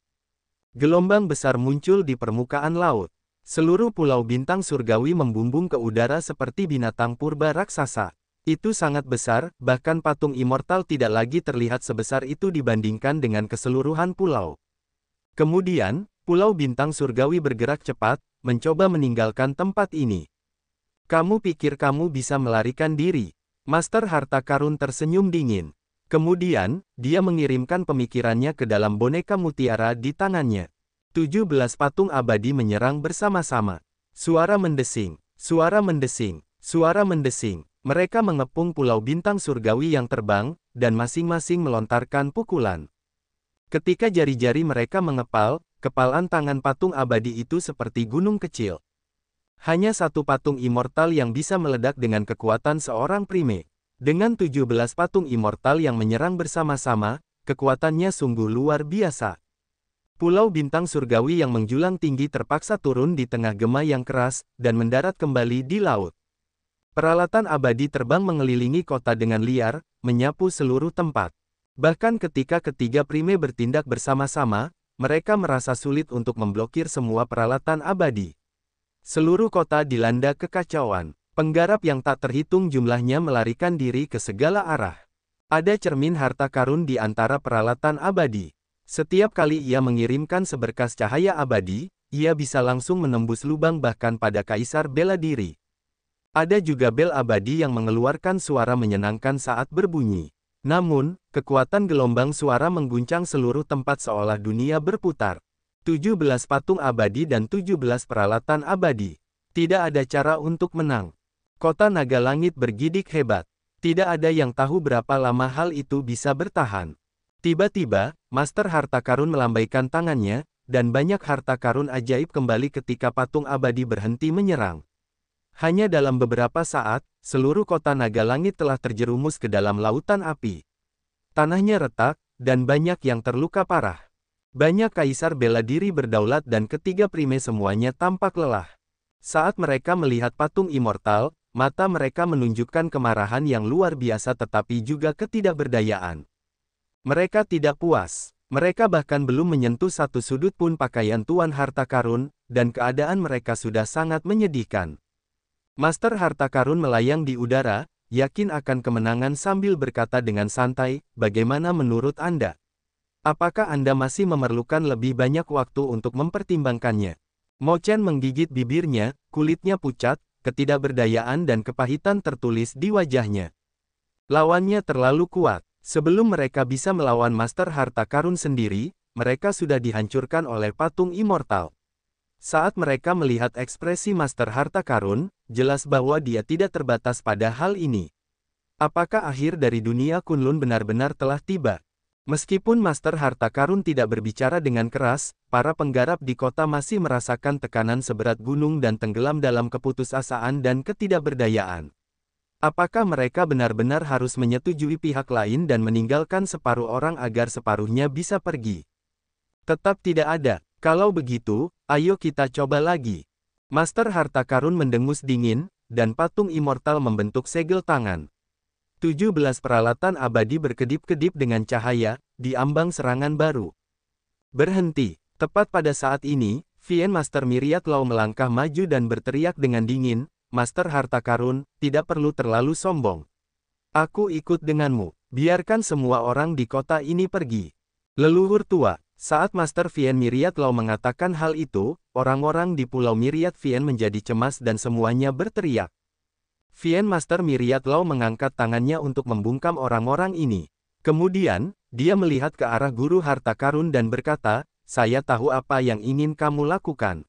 Gelombang besar muncul di permukaan laut. Seluruh pulau bintang surgawi membumbung ke udara seperti binatang purba raksasa. Itu sangat besar, bahkan patung immortal tidak lagi terlihat sebesar itu dibandingkan dengan keseluruhan pulau. Kemudian, pulau bintang surgawi bergerak cepat, mencoba meninggalkan tempat ini. Kamu pikir kamu bisa melarikan diri? Master harta karun tersenyum dingin. Kemudian, dia mengirimkan pemikirannya ke dalam boneka mutiara di tangannya. 17 patung abadi menyerang bersama-sama. Suara mendesing, suara mendesing, suara mendesing. Mereka mengepung pulau bintang surgawi yang terbang, dan masing-masing melontarkan pukulan. Ketika jari-jari mereka mengepal, kepalan tangan patung abadi itu seperti gunung kecil. Hanya satu patung immortal yang bisa meledak dengan kekuatan seorang prime. Dengan 17 patung immortal yang menyerang bersama-sama, kekuatannya sungguh luar biasa. Pulau bintang surgawi yang menjulang tinggi terpaksa turun di tengah gema yang keras, dan mendarat kembali di laut. Peralatan abadi terbang mengelilingi kota dengan liar, menyapu seluruh tempat. Bahkan ketika ketiga prime bertindak bersama-sama, mereka merasa sulit untuk memblokir semua peralatan abadi. Seluruh kota dilanda kekacauan. Penggarap yang tak terhitung jumlahnya melarikan diri ke segala arah. Ada cermin harta karun di antara peralatan abadi. Setiap kali ia mengirimkan seberkas cahaya abadi, ia bisa langsung menembus lubang bahkan pada kaisar bela diri. Ada juga bel abadi yang mengeluarkan suara menyenangkan saat berbunyi. Namun, kekuatan gelombang suara mengguncang seluruh tempat seolah dunia berputar. 17 patung abadi dan 17 peralatan abadi. Tidak ada cara untuk menang. Kota naga langit bergidik hebat. Tidak ada yang tahu berapa lama hal itu bisa bertahan. Tiba-tiba, Master Harta Karun melambaikan tangannya, dan banyak harta karun ajaib kembali ketika patung abadi berhenti menyerang. Hanya dalam beberapa saat, seluruh kota naga langit telah terjerumus ke dalam lautan api. Tanahnya retak, dan banyak yang terluka parah. Banyak kaisar bela diri berdaulat dan ketiga prime semuanya tampak lelah. Saat mereka melihat patung immortal, mata mereka menunjukkan kemarahan yang luar biasa tetapi juga ketidakberdayaan. Mereka tidak puas. Mereka bahkan belum menyentuh satu sudut pun pakaian Tuan Harta Karun, dan keadaan mereka sudah sangat menyedihkan. Master Harta Karun melayang di udara, yakin akan kemenangan sambil berkata dengan santai, "Bagaimana menurut Anda? Apakah Anda masih memerlukan lebih banyak waktu untuk mempertimbangkannya?" Mo Chen menggigit bibirnya, kulitnya pucat, ketidakberdayaan dan kepahitan tertulis di wajahnya. Lawannya terlalu kuat. Sebelum mereka bisa melawan Master Harta Karun sendiri, mereka sudah dihancurkan oleh patung immortal. Saat mereka melihat ekspresi Master Harta Karun, jelas bahwa dia tidak terbatas pada hal ini. Apakah akhir dari dunia Kunlun benar-benar telah tiba? Meskipun Master Harta Karun tidak berbicara dengan keras, para penggarap di kota masih merasakan tekanan seberat gunung dan tenggelam dalam keputusasaan dan ketidakberdayaan. Apakah mereka benar-benar harus menyetujui pihak lain dan meninggalkan separuh orang agar separuhnya bisa pergi? Tetap tidak ada. Kalau begitu, ayo kita coba lagi. Master Harta Karun mendengus dingin, dan patung immortal membentuk segel tangan. 17 peralatan abadi berkedip-kedip dengan cahaya, di ambang serangan baru. Berhenti. Tepat pada saat ini, Vien Master Myriad Law melangkah maju dan berteriak dengan dingin, Master Harta Karun, tidak perlu terlalu sombong. Aku ikut denganmu. Biarkan semua orang di kota ini pergi. Leluhur tua. Saat Master Vien Myriad Law mengatakan hal itu, orang-orang di Pulau Myriad Vien menjadi cemas dan semuanya berteriak. Vien Master Myriad Law mengangkat tangannya untuk membungkam orang-orang ini. Kemudian, dia melihat ke arah Guru Harta Karun dan berkata, saya tahu apa yang ingin kamu lakukan.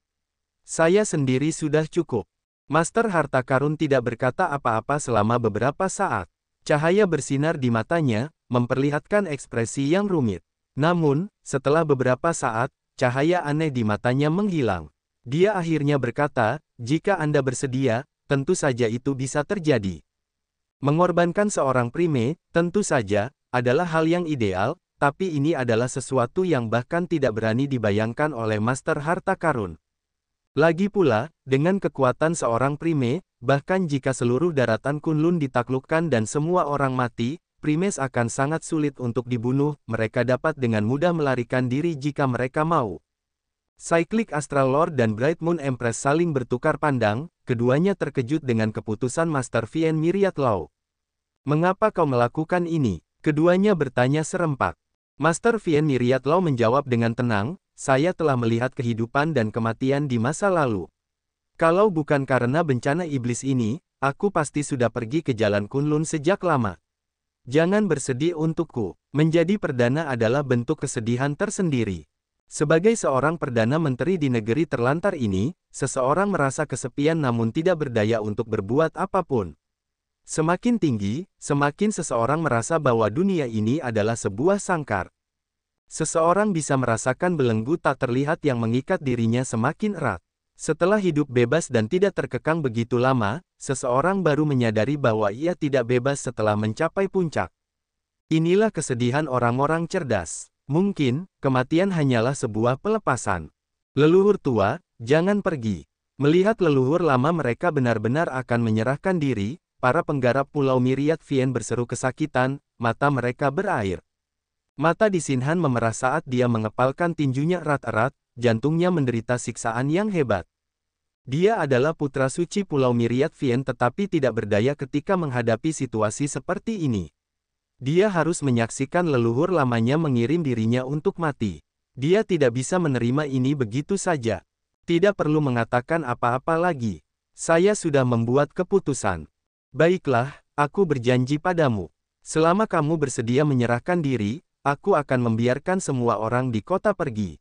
Saya sendiri sudah cukup. Master Harta Karun tidak berkata apa-apa selama beberapa saat. Cahaya bersinar di matanya, memperlihatkan ekspresi yang rumit. Namun, setelah beberapa saat, cahaya aneh di matanya menghilang. Dia akhirnya berkata, jika Anda bersedia, tentu saja itu bisa terjadi. Mengorbankan seorang primate, tentu saja, adalah hal yang ideal, tapi ini adalah sesuatu yang bahkan tidak berani dibayangkan oleh Master Harta Karun. Lagi pula, dengan kekuatan seorang primate, bahkan jika seluruh daratan Kunlun ditaklukkan dan semua orang mati, primates akan sangat sulit untuk dibunuh, mereka dapat dengan mudah melarikan diri jika mereka mau. Cyclic Astral Lord dan Bright Moon Empress saling bertukar pandang, keduanya terkejut dengan keputusan Master Vien Myriad Law. Mengapa kau melakukan ini? Keduanya bertanya serempak. Master Vien Myriad Law menjawab dengan tenang, saya telah melihat kehidupan dan kematian di masa lalu. Kalau bukan karena bencana iblis ini, aku pasti sudah pergi ke jalan Kunlun sejak lama. Jangan bersedih untukku. Menjadi perdana adalah bentuk kesedihan tersendiri. Sebagai seorang Perdana Menteri di negeri terlantar ini, seseorang merasa kesepian namun tidak berdaya untuk berbuat apapun. Semakin tinggi, semakin seseorang merasa bahwa dunia ini adalah sebuah sangkar. Seseorang bisa merasakan belenggu tak terlihat yang mengikat dirinya semakin erat. Setelah hidup bebas dan tidak terkekang begitu lama, seseorang baru menyadari bahwa ia tidak bebas setelah mencapai puncak. Inilah kesedihan orang-orang cerdas. Mungkin, kematian hanyalah sebuah pelepasan. Leluhur tua, jangan pergi. Melihat leluhur lama mereka benar-benar akan menyerahkan diri, para penggarap Pulau Myriad Vien berseru kesakitan, mata mereka berair. Mata di Sinhan memerah saat dia mengepalkan tinjunya erat-erat, jantungnya menderita siksaan yang hebat. Dia adalah putra suci Pulau Myriad Vien tetapi tidak berdaya ketika menghadapi situasi seperti ini. Dia harus menyaksikan leluhur lamanya mengirim dirinya untuk mati. Dia tidak bisa menerima ini begitu saja. Tidak perlu mengatakan apa-apa lagi. Saya sudah membuat keputusan. Baiklah, aku berjanji padamu. Selama kamu bersedia menyerahkan diri, aku akan membiarkan semua orang di kota pergi.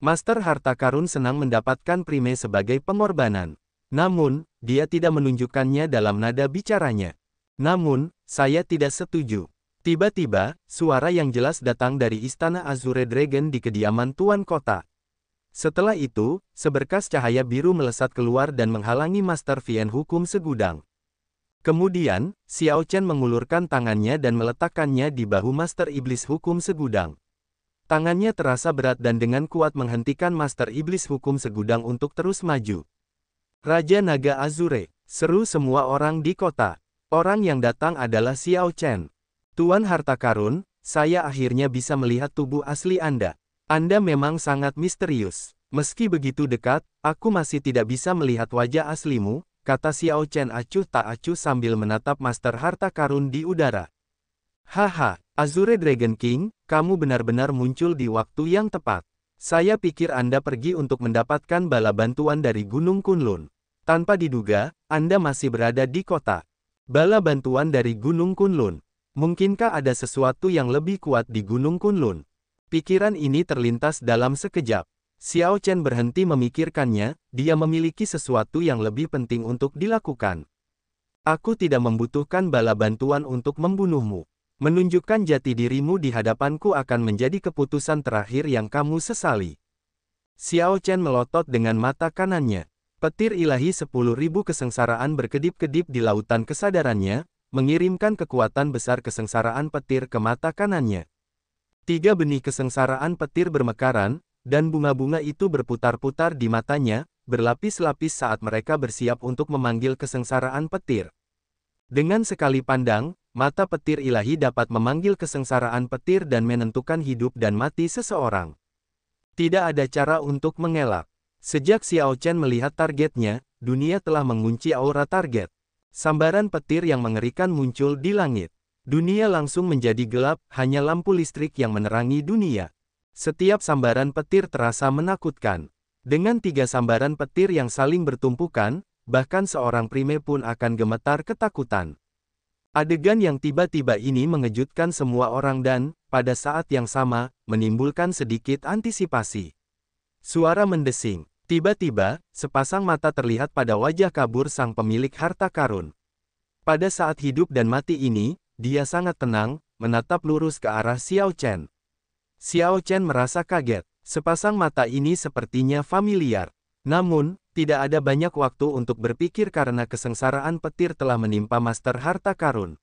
Master Harta Karun senang mendapatkan Prime sebagai pengorbanan. Namun, dia tidak menunjukkannya dalam nada bicaranya. Namun, saya tidak setuju. Tiba-tiba, suara yang jelas datang dari Istana Azure Dragon di kediaman Tuan Kota. Setelah itu, seberkas cahaya biru melesat keluar dan menghalangi Master Vien Hukum Segudang. Kemudian, Xiao Chen mengulurkan tangannya dan meletakkannya di bahu Master Iblis Hukum Segudang. Tangannya terasa berat dan dengan kuat menghentikan Master Iblis Hukum Segudang untuk terus maju. Raja Naga Azure, seru semua orang di kota. Orang yang datang adalah Xiao Chen. Tuan Harta Karun, saya akhirnya bisa melihat tubuh asli Anda. Anda memang sangat misterius. Meski begitu dekat, aku masih tidak bisa melihat wajah aslimu, kata Xiao Chen acuh tak acuh sambil menatap Master Harta Karun di udara. Haha, Azure Dragon King, kamu benar-benar muncul di waktu yang tepat. Saya pikir Anda pergi untuk mendapatkan bala bantuan dari Gunung Kunlun. Tanpa diduga, Anda masih berada di kota. Bala bantuan dari Gunung Kunlun. Mungkinkah ada sesuatu yang lebih kuat di Gunung Kunlun? Pikiran ini terlintas dalam sekejap. Xiao Chen berhenti memikirkannya, dia memiliki sesuatu yang lebih penting untuk dilakukan. Aku tidak membutuhkan bala bantuan untuk membunuhmu. Menunjukkan jati dirimu di hadapanku akan menjadi keputusan terakhir yang kamu sesali. Xiao Chen melotot dengan mata kanannya. Petir ilahi 10.000 kesengsaraan berkedip-kedip di lautan kesadarannya, mengirimkan kekuatan besar kesengsaraan petir ke mata kanannya. 3 benih kesengsaraan petir bermekaran, dan bunga-bunga itu berputar-putar di matanya, berlapis-lapis saat mereka bersiap untuk memanggil kesengsaraan petir. Dengan sekali pandang, mata petir ilahi dapat memanggil kesengsaraan petir dan menentukan hidup dan mati seseorang. Tidak ada cara untuk mengelak. Sejak Xiao Chen melihat targetnya, dunia telah mengunci aura target. Sambaran petir yang mengerikan muncul di langit. Dunia langsung menjadi gelap, hanya lampu listrik yang menerangi dunia. Setiap sambaran petir terasa menakutkan. Dengan 3 sambaran petir yang saling bertumpukan, bahkan seorang prime pun akan gemetar ketakutan. Adegan yang tiba-tiba ini mengejutkan semua orang dan, pada saat yang sama, menimbulkan sedikit antisipasi. Suara mendesing. Tiba-tiba, sepasang mata terlihat pada wajah kabur sang pemilik harta karun. Pada saat hidup dan mati ini, dia sangat tenang, menatap lurus ke arah Xiao Chen. Xiao Chen merasa kaget. Sepasang mata ini sepertinya familiar. Namun, tidak ada banyak waktu untuk berpikir karena kesengsaraan petir telah menimpa Master Harta Karun.